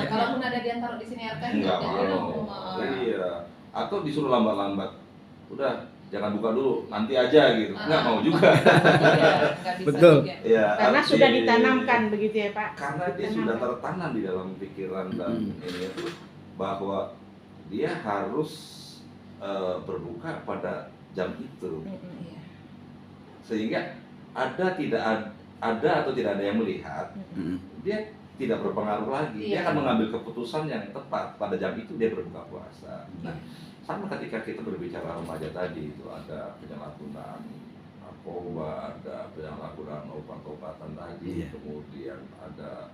Kalaupun ada yang taruh di sini RT Nggak mau. Iya. Atau disuruh lambat-lambat. Udah jangan buka dulu, nanti aja gitu. Nggak mau juga. Betul. Ya, Karena arti- sudah ditanamkan begitu ya Pak. Karena dia sudah tertanam di dalam pikiran dan ini itu bahwa dia harus berbuka pada jam itu. Iya. Sehingga ada atau tidak ada yang melihat, dia tidak berpengaruh lagi. Dia Iya. akan mengambil keputusan yang tepat pada jam itu dia berbuka puasa. Nah, sama ketika kita berbicara remaja tadi itu ada penyalahgunaan narkoba, ada penyalahgunaan obat-obatan tadi, Iya. kemudian ada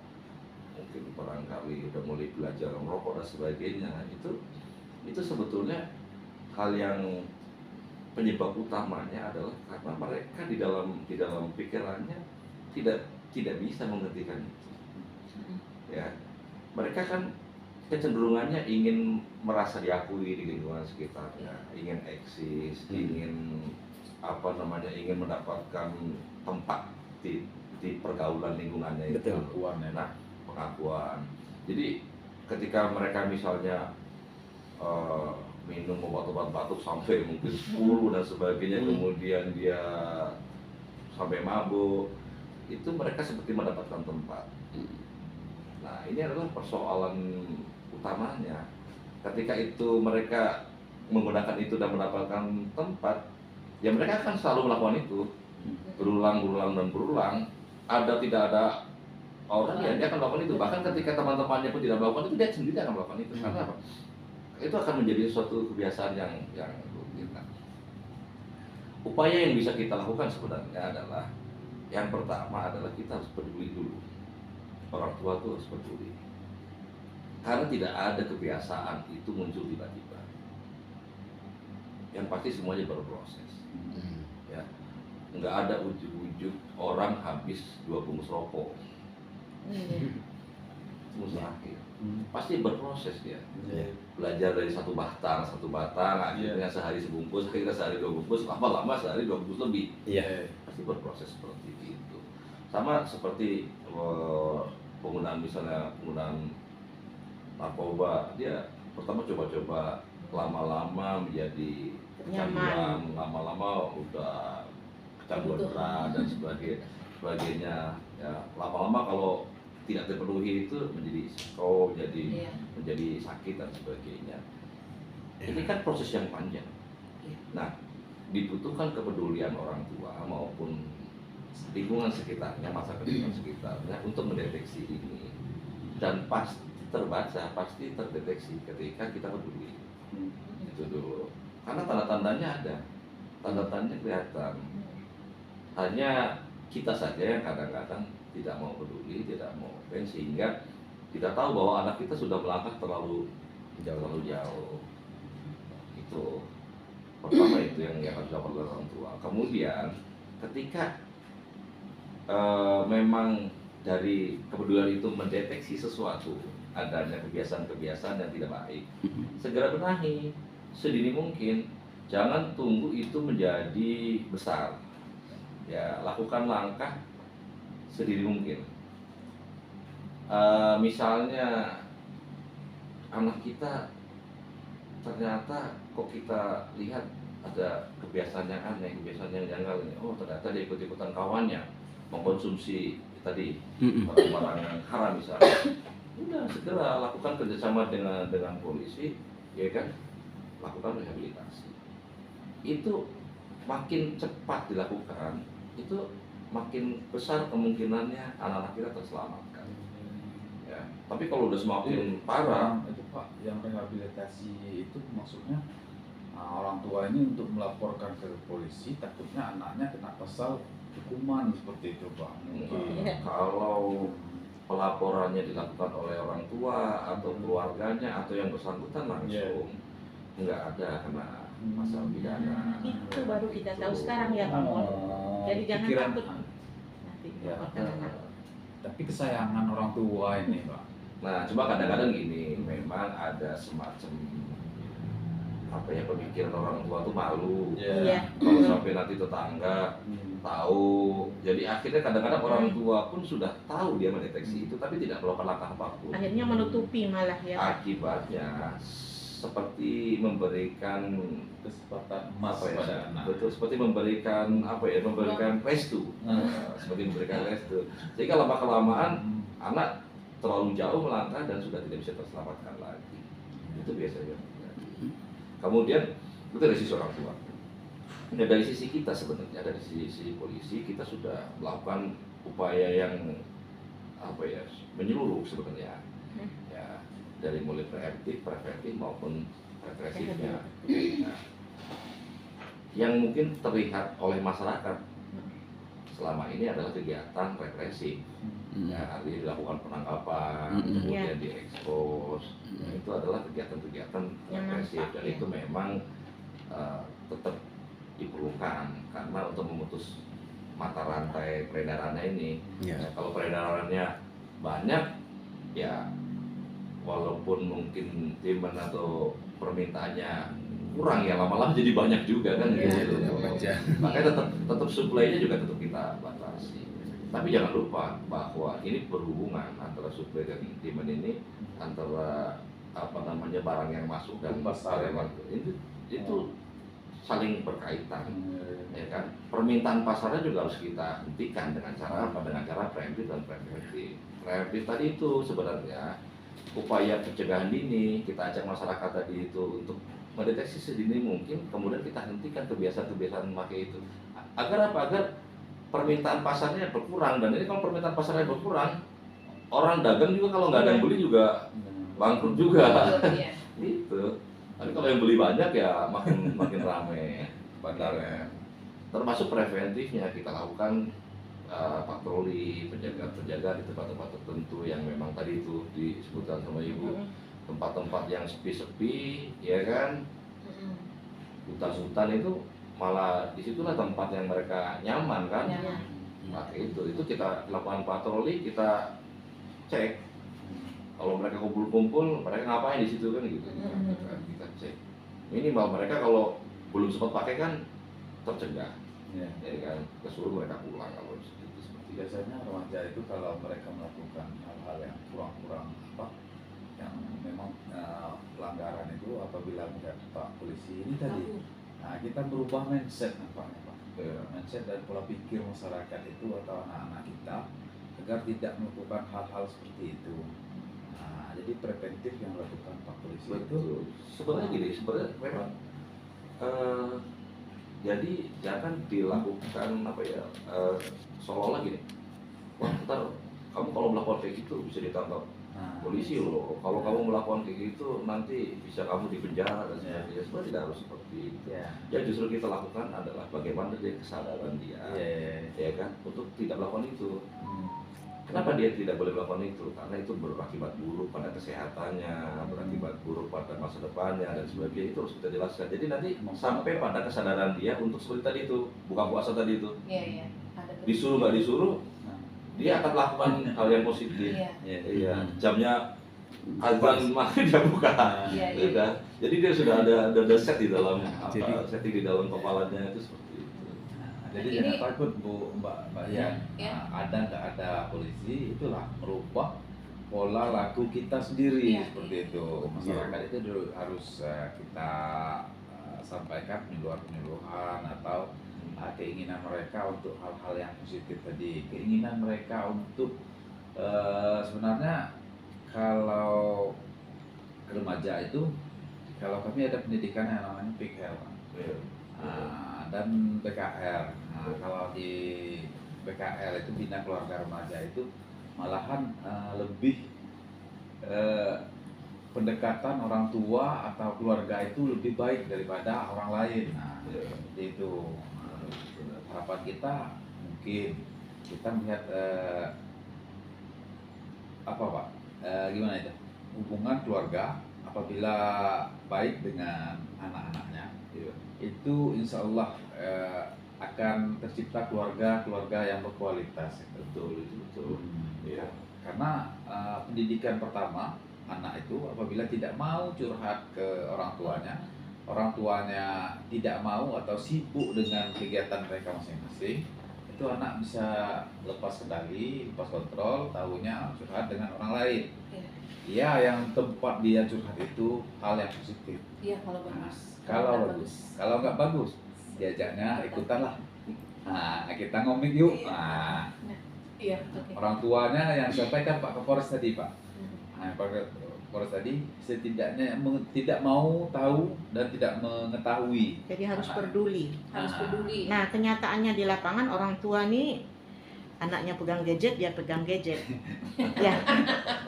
mungkin barangkali udah mulai belajar merokok dan sebagainya. Nah, itu sebetulnya hal yang penyebab utamanya adalah karena mereka di dalam pikirannya tidak bisa menghentikan itu. Ya, mereka kan kecenderungannya ingin merasa diakui di lingkungan sekitarnya, ingin eksis, ingin ingin mendapatkan tempat di pergaulan lingkungannya itu. Betul. Pengakuan ya. Nah, pengakuan. Jadi ketika mereka misalnya minum obat-obat batuk sampai mungkin 10 dan sebagainya, kemudian dia sampai mabuk, itu mereka seperti mendapatkan tempat. Nah, ini adalah persoalan utamanya. Ketika itu mereka menggunakan itu dan mendapatkan tempat, ya mereka akan selalu melakukan itu berulang dan berulang. Ada tidak ada orang ya dia akan melakukan itu. Bahkan ketika teman-temannya pun tidak melakukan itu, dia sendiri akan melakukan itu. Karena apa? Itu akan menjadi suatu kebiasaan yang kita. Upaya yang bisa kita lakukan sebenarnya adalah yang pertama adalah kita harus peduli dulu. Orang tua itu harus peduli. Karena tidak ada kebiasaan itu muncul tiba-tiba. Yang pasti semuanya berproses. Ya, nggak ada ujuk-ujuk orang habis 2 bungkus rokok. Mustahil. Pasti berproses dia. Belajar dari satu batang, akhirnya sehari sebungkus, akhirnya sehari 2 bungkus, lama-lama sehari 2 bungkus lebih. Iya. Pasti berproses seperti itu. Sama seperti penggunaan narkoba, dia pertama coba-coba, lama-lama menjadi kecanduan, lama-lama udah kecanduan berat dan sebagainya. Ya, lama-lama kalau tidak terpenuhi itu menjadi stroke, menjadi sakit dan sebagainya. Ini kan proses yang panjang. Nah, dibutuhkan kepedulian orang tua maupun lingkungan sekitarnya, masyarakat lingkungan sekitarnya untuk mendeteksi ini, dan pasti terbaca, pasti terdeteksi ketika kita peduli. Itu dulu. karena tanda-tandanya ada, tanda-tandanya kelihatan. Hanya kita saja yang kadang-kadang tidak mau peduli, tidak mau sehingga kita tahu bahwa anak kita sudah melangkah terlalu jauh. Itu pertama, itu yang harus dilakukan oleh orang tua. Kemudian ketika memang dari kepedulian itu mendeteksi sesuatu, adanya kebiasaan-kebiasaan yang tidak baik, segera benahi sedini mungkin. Jangan tunggu itu menjadi besar. Ya, lakukan langkah sedini mungkin. Misalnya anak kita ternyata kok kita lihat ada kebiasaan yang aneh, kebiasaan yang janggal ini. Oh, ternyata dia ikut-ikutan kawannya mengkonsumsi tadi barang-barang yang haram misalnya. Udah, segera lakukan kerjasama dengan polisi, ya kan? Lakukan rehabilitasi. Itu makin cepat dilakukan, itu makin besar kemungkinannya anak-anak kita terselamatkan. Ya. Tapi kalau udah semakin parah, itu Pak, yang rehabilitasi itu maksudnya orang tua ini untuk melaporkan ke polisi, takutnya anaknya kena pasal hukuman seperti itu Pak. kalau pelaporannya dilakukan oleh orang tua atau keluarganya atau yang bersangkutan langsung, nggak ada kena pasal pidana. Itu baru kita tahu sekarang ya Pak Mol. Jadi jangan Pikiran- takut nanti melaporkan anak. Tapi kesayangan orang tua ini Pak. Nah, cuma kadang-kadang gini, memang ada semacam pemikiran orang tua tuh malu. Iya. Kalau sampai nanti tetangga tahu, jadi akhirnya kadang-kadang orang tua pun sudah tahu dia mendeteksi itu, tapi tidak melakukan langkah apapun. Akhirnya menutupi malah ya Pak. Akibatnya seperti memberikan Kesempatan emas pada anak. betul, seperti memberikan memberikan restu, seperti memberikan restu. Sehingga lama kelamaan anak terlalu jauh melangkah dan sudah tidak bisa terselamatkan lagi. Itu biasanya. Kemudian itu dari sisi orang tua. Nah, dari sisi kita sebenarnya, dari sisi polisi kita sudah melakukan upaya yang menyeluruh sebenarnya. Ya, dari mulai preventif maupun represifnya. Nah, yang mungkin terlihat oleh masyarakat selama ini adalah kegiatan represif. Ya, artinya dilakukan penangkapan, kemudian diekspos. Nah, itu adalah kegiatan-kegiatan represif dan itu memang tetap diperlukan karena untuk memutus mata rantai peredarannya ini. Nah, kalau peredarannya banyak, ya walaupun mungkin demand atau permintaannya kurang, ya lama-lama jadi banyak juga kan gitu. Makanya tetap supply-nya juga tetap kita batasi. Tapi jangan lupa bahwa ini berhubungan antara supply dan demand ini, antara barang yang masuk dan pasar itu saling berkaitan, ya kan? Permintaan pasarnya juga harus kita hentikan dengan cara apa? Dengan cara preventif dan preventif. Preventif tadi itu sebenarnya upaya pencegahan dini, kita ajak masyarakat tadi itu untuk mendeteksi sedini mungkin, kemudian kita hentikan kebiasaan-kebiasaan memakai itu. Agar apa? Agar permintaan pasarnya berkurang, dan ini kalau permintaan pasarnya berkurang, orang dagang juga kalau nggak ada yang beli juga bangkrut juga. Iya. Gitu. Tapi kalau yang beli banyak ya makin ramai bandarnya. Termasuk preventifnya kita lakukan patroli, penjaga-penjaga di tempat-tempat tertentu yang memang tadi itu disebutkan sama Ibu, tempat-tempat yang sepi-sepi, ya kan, hutan-hutan itu malah disitulah tempat yang mereka nyaman kan. Maka itu kita lakukan patroli, kita cek kalau mereka kumpul-kumpul, mereka ngapain di situ kan gitu. Kita cek minimal mereka kalau belum sempat pakai kan tercegah, ya kan, kita suruh mereka pulang kalau seperti biasanya remaja itu kalau mereka melakukan hal-hal yang kurang-kurang yang memang pelanggaran itu, apabila melihat Pak polisi ini tadi, nah kita berubah mindset nampaknya Pak. Mindset dan pola pikir masyarakat itu atau anak-anak kita agar tidak melakukan hal-hal seperti itu. Nah, jadi preventif yang dilakukan Pak polisi itu sebenarnya gini, sebenarnya memang jadi jangan dilakukan seolah-olah gini, wah ntar kamu kalau melakukan kayak gitu bisa ditangkap Nah, polisi loh. Kalau kamu melakukan kayak gitu nanti bisa kamu dipenjara dan Iya. sebagainya. Sebenarnya tidak harus seperti itu. ya. Yang justru kita lakukan adalah bagaimana dia kesadaran dia, Iya. ya kan, untuk tidak melakukan itu. Hmm. Kenapa dia tidak boleh melakukan itu? Karena itu berakibat buruk pada kesehatannya, berakibat buruk pada masa depannya dan sebagainya. Itu harus kita jelaskan. Jadi nanti sampai pada kesadaran dia untuk seperti tadi itu, buka puasa tadi itu. Iya, iya. Ada Disuruh nggak disuruh, dia akan melakukan hal yang positif. Iya. Iya, jamnya azan maghrib dia buka. Iya, iya. Udah. Jadi dia sudah ada set di dalam Jadi- setting di dalam kepalanya itu seperti itu. Jadi Ini- jangan takut Bu, Mbak Yan. Ya. Ada nggak ada polisi itulah merubah pola laku kita sendiri Iya. seperti itu. Masyarakat itu dulu harus kita sampaikan penyuluhan atau keinginan mereka untuk hal-hal yang positif tadi. Keinginan mereka untuk sebenarnya kalau remaja itu, kalau kami ada pendidikan yang namanya PKL, Pak. Iya. Dan BKR. Nah, kalau di BKR itu bina keluarga remaja itu malahan lebih pendekatan orang tua atau keluarga itu lebih baik daripada orang lain. Nah, seperti itu. Harapan kita mungkin kita melihat apa Pak? Gimana itu? Hubungan keluarga apabila baik dengan anak-anaknya, itu insya Allah akan tercipta keluarga yang berkualitas. Betul, itu betul. Iya. Karena pendidikan pertama anak itu apabila tidak mau curhat ke orang tuanya tidak mau atau sibuk dengan kegiatan mereka masing-masing, itu anak bisa lepas kendali, lepas kontrol, tahunya curhat dengan orang lain. Ya, yang tempat dia curhat itu hal yang positif. Iya, kalau bagus. Kalau nggak bagus, kalau nggak bagus, diajaknya ikutanlah. Nah, kita ngomik yuk. Nah, Iya, oke. orang tuanya yang sampaikan Pak Kapolres tadi, Pak. Hmm. Nah, Pak Kapolres tadi setidaknya tidak mau tahu dan tidak mengetahui. Jadi harus Anak. peduli. Harus peduli. Nah, kenyataannya di lapangan orang tua nih anaknya pegang gadget, dia pegang gadget. Ya,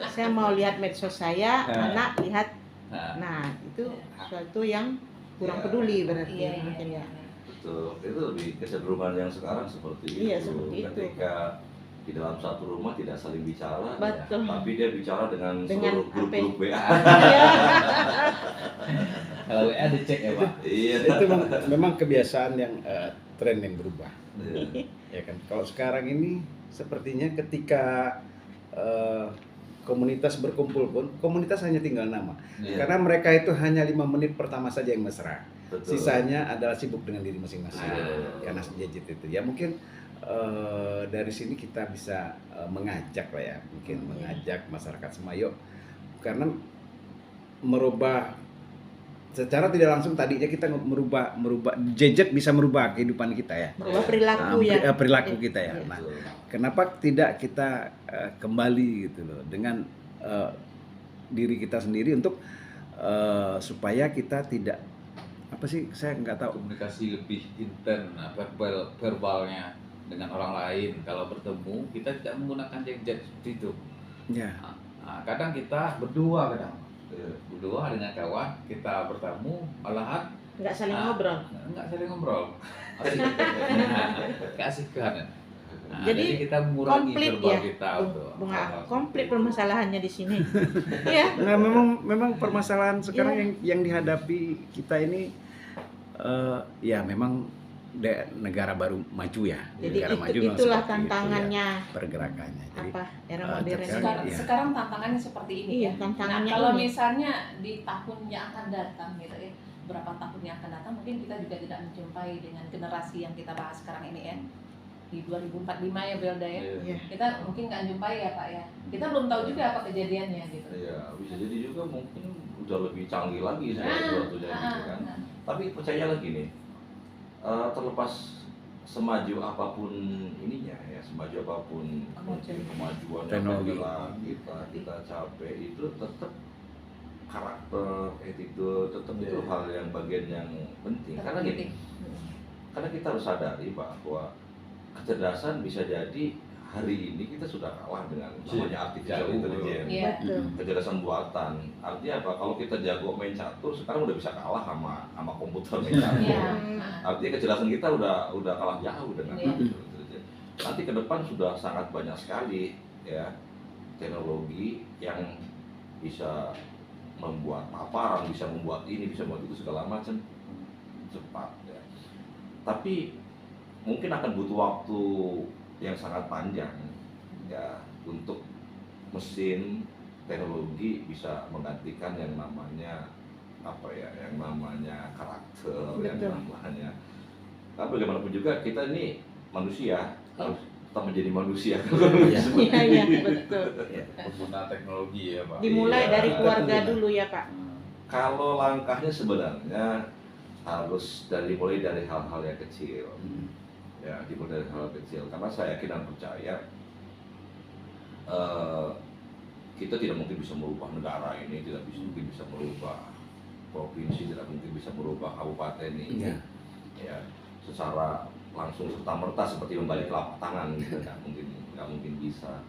saya mau lihat medsos saya, anak lihat. Nah, Nah, itu suatu yang kurang peduli berarti Iya, iya, mungkin iya. ya. Betul. Itu lebih kecenderungan yang sekarang seperti itu. Iya, seperti itu. Ketika di dalam satu rumah tidak saling bicara, Betul. tapi dia bicara dengan Dengan seluruh grup-grup WA. Iya. kalau WA dicek ya, Pak. Iya. Itu memang kebiasaan yang tren yang berubah. Iya. Ya kan, kalau sekarang ini sepertinya ketika komunitas berkumpul pun komunitas hanya tinggal nama, Iya. karena mereka itu hanya 5 menit pertama saja yang mesra, Betul. sisanya adalah sibuk dengan diri masing-masing karena Ah. gadget itu. Ya mungkin dari sini kita bisa mengajak lah ya, mungkin mengajak masyarakat Semayo, karena merubah secara tidak langsung tadinya kita merubah gadget bisa merubah kehidupan kita ya. Merubah perilaku ya. Perilaku kita ya. Iya. Nah, Betul. kenapa tidak kita kembali gitu loh dengan diri kita sendiri untuk supaya kita tidak apa sih, saya nggak tahu. Komunikasi lebih intens, verbalnya dengan orang lain. Kalau bertemu kita tidak menggunakan gadget seperti itu. Ya. Nah, kadang kita berdua Iya. berdua dengan kawan kita bertemu malahan Nggak saling ngobrol. nggak saling ngobrol. Asik. Keasikan. Nah, Jadi, kita mengurangi komplit verbal ya, kita untuk Bunga, hal-hal komplit seperti itu. permasalahannya di sini. Iya. Nah, memang permasalahan sekarang yang dihadapi kita ini ya memang negara baru maju ya. Jadi Negara maju memang itulah seperti itu ya, tantangannya pergerakannya. Jadi, apa era Ah, modern sekarang- Sekarang, Iya. sekarang tantangannya seperti ini Iya, ya. tantangannya Nah, kalau ini. misalnya di tahun yang akan datang gitu ya, berapa tahun yang akan datang mungkin kita juga tidak menjumpai dengan generasi yang kita bahas sekarang ini ya. Di 2045 ya Belda ya. Iya. Iya. Kita mungkin nggak jumpai ya Pak ya. Kita belum tahu juga apa kejadiannya gitu. Iya, bisa jadi juga mungkin udah lebih canggih lagi segala Ah, sesuatunya gitu kan. Tapi percaya lagi nih, terlepas semaju apapun ininya ya, semaju apapun mungkin kemajuan yang Teknologi. telah kita capai, itu tetap karakter, attitude, tetap itu Iya. hal yang bagian yang penting. Karena gini, karena kita harus sadari bahwa kecerdasan bisa jadi hari ini kita sudah kalah dengan Iya, namanya artificial jauh. intelligence. Iya. Betul. Kecerdasan buatan. Artinya apa? Kalau kita jago main catur, sekarang udah bisa kalah sama komputer main catur. Iya. Artinya kecerdasan kita udah kalah jauh dengan Iya. artificial intelligence. Nanti ke depan sudah sangat banyak sekali ya teknologi yang bisa membuat paparan, bisa membuat ini, bisa membuat itu segala macam cepat ya. Tapi mungkin akan butuh waktu yang sangat panjang ya untuk mesin teknologi bisa menggantikan yang namanya apa ya, yang namanya karakter, yang Betul. namanya. Tapi bagaimanapun juga kita ini manusia harus tetap menjadi manusia. Iya. Iya, iya, betul. Pengguna teknologi ya Pak. Dimulai Iya. dari keluarga dulu ya Pak. Kalau langkahnya sebenarnya harus mulai dari hal-hal yang kecil. Ya, dimulai dari hal kecil. Karena saya yakin dan percaya kita tidak mungkin bisa merubah negara ini, tidak mungkin bisa merubah provinsi, tidak mungkin bisa merubah kabupaten ini. Iya. Ya, secara langsung serta-merta seperti membalik telapak tangan gitu, nggak mungkin bisa.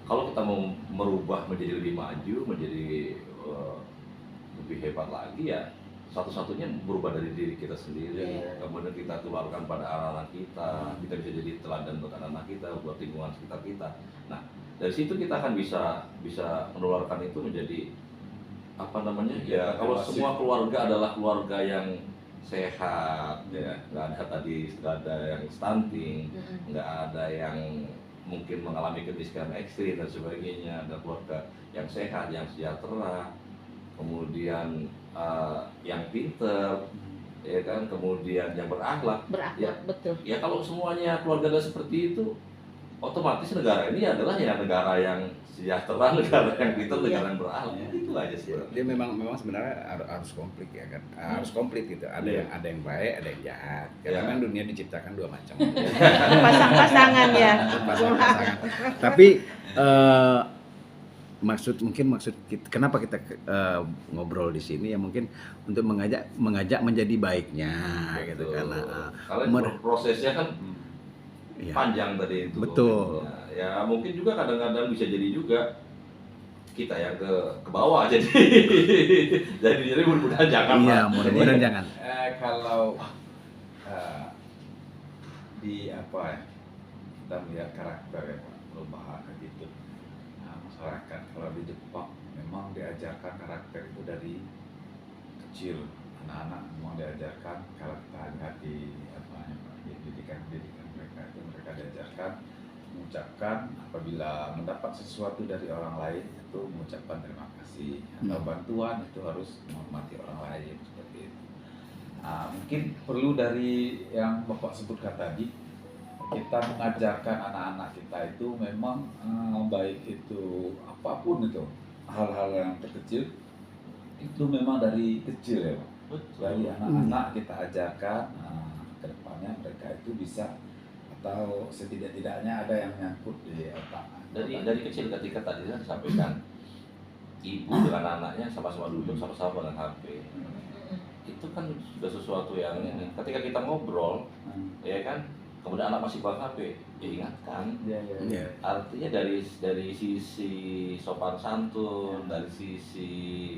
Kalau kita mau merubah menjadi lebih maju, menjadi lebih hebat lagi ya satu-satunya berubah dari diri kita sendiri. Iya. Kemudian kita tularkan pada anak-anak kita bisa jadi teladan buat anak-anak kita, buat lingkungan sekitar kita. Nah, dari situ kita akan bisa menularkan itu menjadi apa namanya ya, kalau Masif. semua keluarga adalah keluarga yang sehat Ya. nggak ada yang stunting, Mm-mm. nggak ada yang mungkin mengalami kemiskinan ekstrim dan sebagainya, ada keluarga yang sehat, yang sejahtera, kemudian yang pinter, ya kan, kemudian yang berakhlak. Berakhlak, betul. Ya kalau semuanya keluarga seperti itu, otomatis negara ini adalah ya negara yang sejahtera, negara yang pinter, negara yang berakhlak. Itu aja sih. Dia memang sebenarnya harus komplit ya kan, harus komplit gitu. Ada yang baik, ada yang jahat. Karena Ya. memang dunia diciptakan dua macam. Pasang-pasangan ya. Pasang-pasangan. Tapi maksud kita, kenapa kita ngobrol di sini ya mungkin untuk mengajak menjadi baiknya gitu karena Karena prosesnya kan ya. panjang tadi itu. Betul. Ya mungkin juga kadang-kadang bisa jadi juga kita yang ke bawah jadi jadi mudah-mudahan jangan Iya, Pak. mudah-mudahan jangan. Kalau di apa ya, kita melihat karakter ya Pak, perubahan gitu. Nah, masyarakat kalau di Jepang memang diajarkan karakter itu dari kecil. Anak-anak memang diajarkan, kalau kita lihat di apa ya Pak, di pendidikan mereka itu mereka diajarkan mengucapkan apabila mendapat sesuatu dari orang lain itu mengucapkan terima kasih atau bantuan itu harus menghormati orang lain seperti itu. Nah, mungkin perlu dari yang Bapak sebutkan tadi, kita mengajarkan anak-anak kita itu memang baik itu apapun itu hal-hal yang terkecil itu memang dari kecil ya Pak. Dari anak-anak kita ajarkan ke depannya mereka itu bisa atau setidak-tidaknya ada yang nyangkut di otak. Dari kecil ketika tadi saya sampaikan ibu dengan anaknya sama-sama duduk sama-sama dengan HP. Itu kan sudah sesuatu yang ini. Ketika kita ngobrol, ya kan, kemudian anak masih bawa HP, ya ingatkan. Iya. Artinya dari sisi sopan santun, dari sisi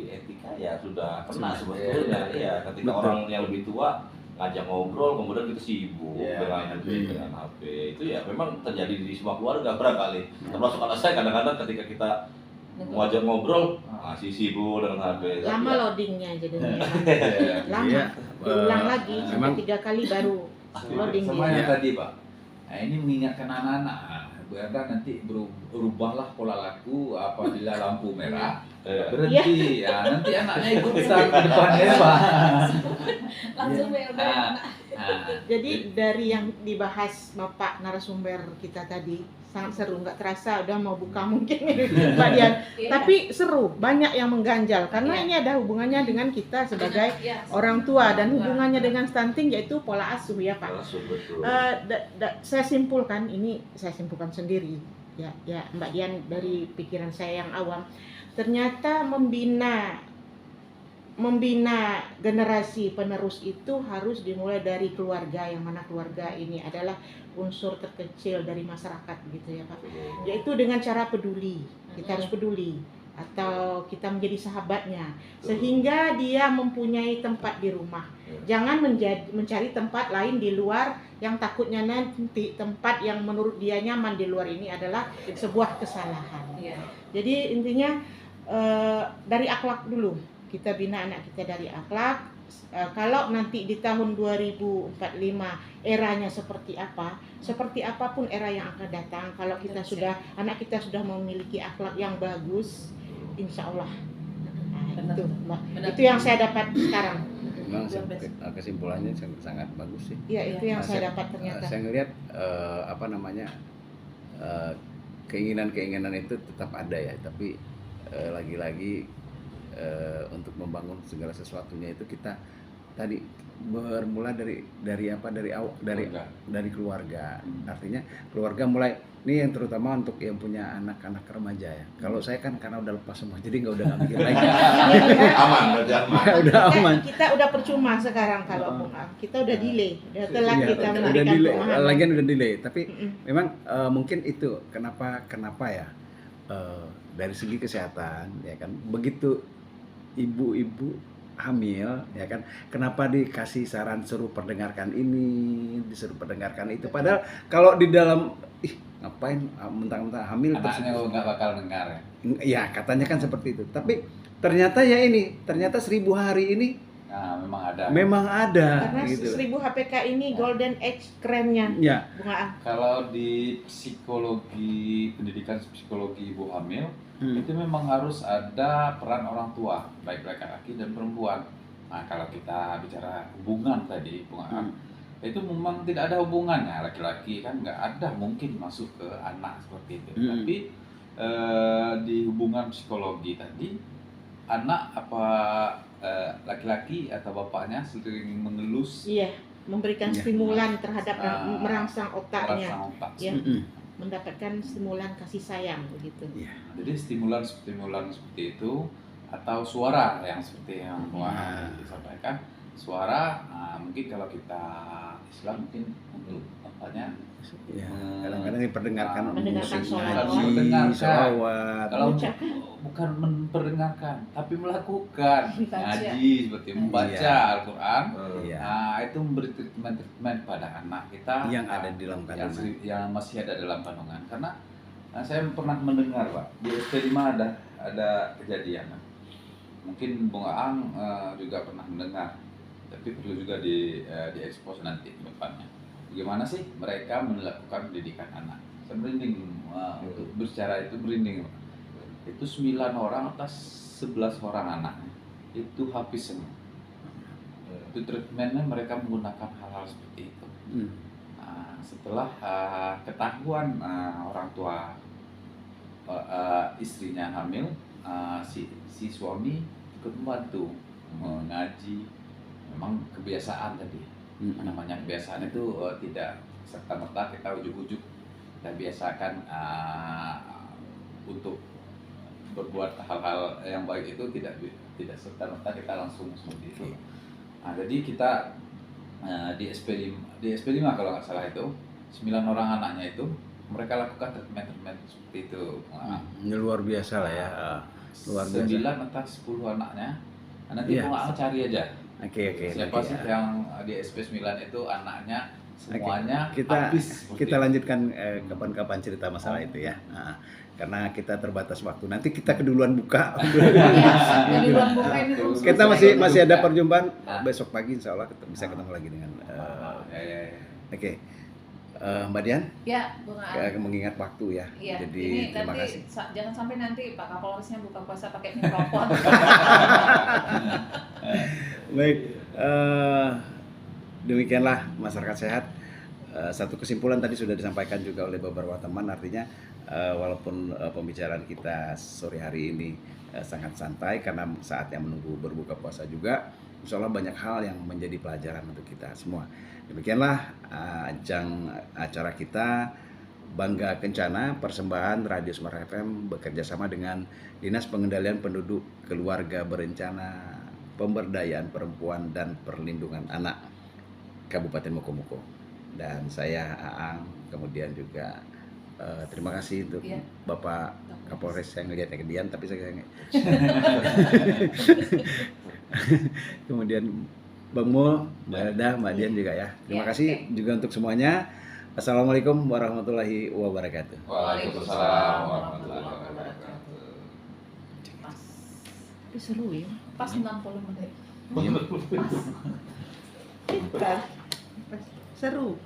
etika ya sudah kena sebetulnya. Ya, ketika Betul. orang yang lebih tua ngajak ngobrol, kemudian kita sibuk Iya, dengan HP. Itu ya memang terjadi di semua keluarga barangkali. Termasuk anak saya kadang-kadang ketika kita ngajak ngobrol masih sibuk dengan HP. Lama Ya, loadingnya jadinya. Iya. Lama. Iya. Diulang lagi Memang sampai 3 kali baru loading Sama dia. yang tadi Pak. Nah, ini mengingatkan anak-anak. Biar nanti berubahlah pola laku apabila lampu merah berhenti. Ya, nanti anaknya ikutan ke depannya Pak. Langsung Nah, Jadi dari yang dibahas Bapak narasumber kita tadi sangat seru, nggak terasa udah mau buka mungkin Mbak Dian. Iya. Tapi seru, banyak yang mengganjal karena Iya. ini ada hubungannya dengan kita sebagai Iya. orang tua dan Orang tua. hubungannya dengan stunting yaitu pola asuh ya Pak. langsung betul. Saya simpulkan ini, saya simpulkan sendiri ya Mbak Dian dari pikiran saya yang awam. Ternyata membina membina generasi penerus itu harus dimulai dari keluarga, yang mana keluarga ini adalah unsur terkecil dari masyarakat gitu ya Pak. Yaitu dengan cara peduli, kita harus peduli atau kita menjadi sahabatnya sehingga dia mempunyai tempat di rumah. Jangan mencari tempat lain di luar yang takutnya nanti tempat yang menurut dia nyaman di luar ini adalah sebuah kesalahan. Iya. Jadi intinya dari akhlak dulu, kita bina anak kita dari akhlak. Kalau nanti di tahun 2045 eranya seperti apa, seperti apapun era yang akan datang, kalau kita sudah, anak kita sudah memiliki akhlak yang bagus, insya Allah. Nah, itu, Mbak. Benar. Itu yang saya dapat sekarang. Memang kesimpulannya sangat bagus sih. Ya, itu yang Nah, saya dapat ternyata. Saya ngelihat keinginan-keinginan itu tetap ada ya, tapi lagi-lagi untuk membangun segala sesuatunya itu kita tadi bermula dari keluarga. Artinya keluarga mulai ini yang terutama untuk yang punya anak-anak remaja ya. Kalau saya kan karena udah lepas semua, jadi nggak mikir lagi. Aman, berarti aman. Udah aman. Kita udah percuma sekarang kalau kita udah delay, udah telat Iya, kita udah memberikan delay, pemahaman. lagian udah delay. Tapi Mm-mm. memang mungkin itu kenapa ya dari segi kesehatan ya kan, begitu ibu-ibu hamil ya kan, kenapa dikasih saran suruh perdengarkan ini, disuruh perdengarkan itu, padahal kalau di dalam ngapain mentang-mentang hamil Anaknya nggak bakal dengar ya. ya katanya kan seperti itu, tapi ternyata 1000 hari ini Memang ada. Karena gitu. 1000 HPK ini golden age kerennya Ya, Bunga Ang. Kalau di pendidikan psikologi ibu hamil, itu memang harus ada peran orang tua, baik laki-laki dan perempuan. Nah, kalau kita bicara hubungan tadi, Bung Aang, itu memang tidak ada hubungannya. Laki-laki kan nggak ada mungkin masuk ke anak seperti itu. Tapi di hubungan psikologi tadi, anak apa laki-laki atau bapaknya sering mengelus Iya, memberikan Iya. stimulan terhadap merangsang otaknya, rasa otak. ya, mendapatkan stimulan kasih sayang begitu. Jadi stimulan seperti itu, atau suara yang seperti yang Bung Aang disampaikan, suara mungkin kalau kita Islam mungkin untuk apanya, ya. Kadang-kadang diperdengarkan mendengarkan musik, sholawat. ngaji, Mendengarkan. sholawat. kalau Mengucapkan. bukan memperdengarkan tapi melakukan Membaca. ngaji seperti membaca Iya. Al-Quran. Iya. Nah, itu memberi treatment pada anak kita Yang ada di dalam kandungan. yang masih ada dalam kandungan. Karena saya pernah mendengar Pak, di SP5 ada kejadian. Mungkin Bung Aang juga pernah mendengar, tapi perlu juga diekspos nanti ke depannya. Bagaimana sih mereka melakukan pendidikan anak? Saya merinding untuk berbicara itu, merinding. Itu 9 orang atas 11 orang anaknya itu habis semua. Itu treatmentnya mereka menggunakan hal-hal seperti itu. Nah, setelah ketahuan orang tua istrinya hamil, si suami ikut membantu mengaji. Memang kebiasaan tadi. Namanya kebiasaan itu tidak serta-merta kita ujuk-ujuk kita biasakan untuk berbuat hal-hal yang baik itu tidak serta-merta kita langsung seperti itu. Nah, jadi kita di SP5 kalau nggak salah itu 9 orang anaknya itu mereka lakukan treatment seperti itu. Ini luar biasa lah ya. Luar biasa. 9 atau 10 anaknya. Nanti Iya. Bung Aang cari aja. Oke. Siapa nanti sih ya. yang di SP9 itu anaknya semuanya kita habis. kita lanjutkan kapan-kapan cerita masalah itu ya. Karena kita terbatas waktu. Nanti kita keduluan buka. Iya, di ruang buka ini belum Kita selesai. masih ada perjumpaan Nah. besok pagi insya Allah bisa ketemu lagi dengan Ya. oke. Mbak Dian, Ya, Bung Aang. mengingat waktu ya. Iya, Jadi ini terima nanti kasih. jangan sampai nanti Pak Kapolresnya buka puasa pakai mikrofon. Baik, demikianlah masyarakat sehat. Satu kesimpulan tadi sudah disampaikan juga oleh beberapa teman, artinya walaupun pembicaraan kita sore hari ini sangat santai karena saatnya menunggu berbuka puasa juga, insya Allah banyak hal yang menjadi pelajaran untuk kita semua. Demikianlah ajang acara kita Bangga Kencana, persembahan Radio Semarang FM bekerja sama dengan Dinas Pengendalian Penduduk Keluarga Berencana Pemberdayaan Perempuan dan Perlindungan Anak Kabupaten Mokomoko. Dan saya Aang, kemudian juga terima kasih untuk Iya. Bapak Kapolres. Saya ngeliatnya ke Dian, tapi saya kemudian Bang Mul, Mbak Elda, Mbak Dian juga ya. Terima Iya, kasih oke. juga untuk semuanya. Assalamualaikum warahmatullahi wabarakatuh. Waalaikumsalam warahmatullahi wabarakatuh. Pas. Tapi seru ya. Pas 60 menit. Pas. Seru.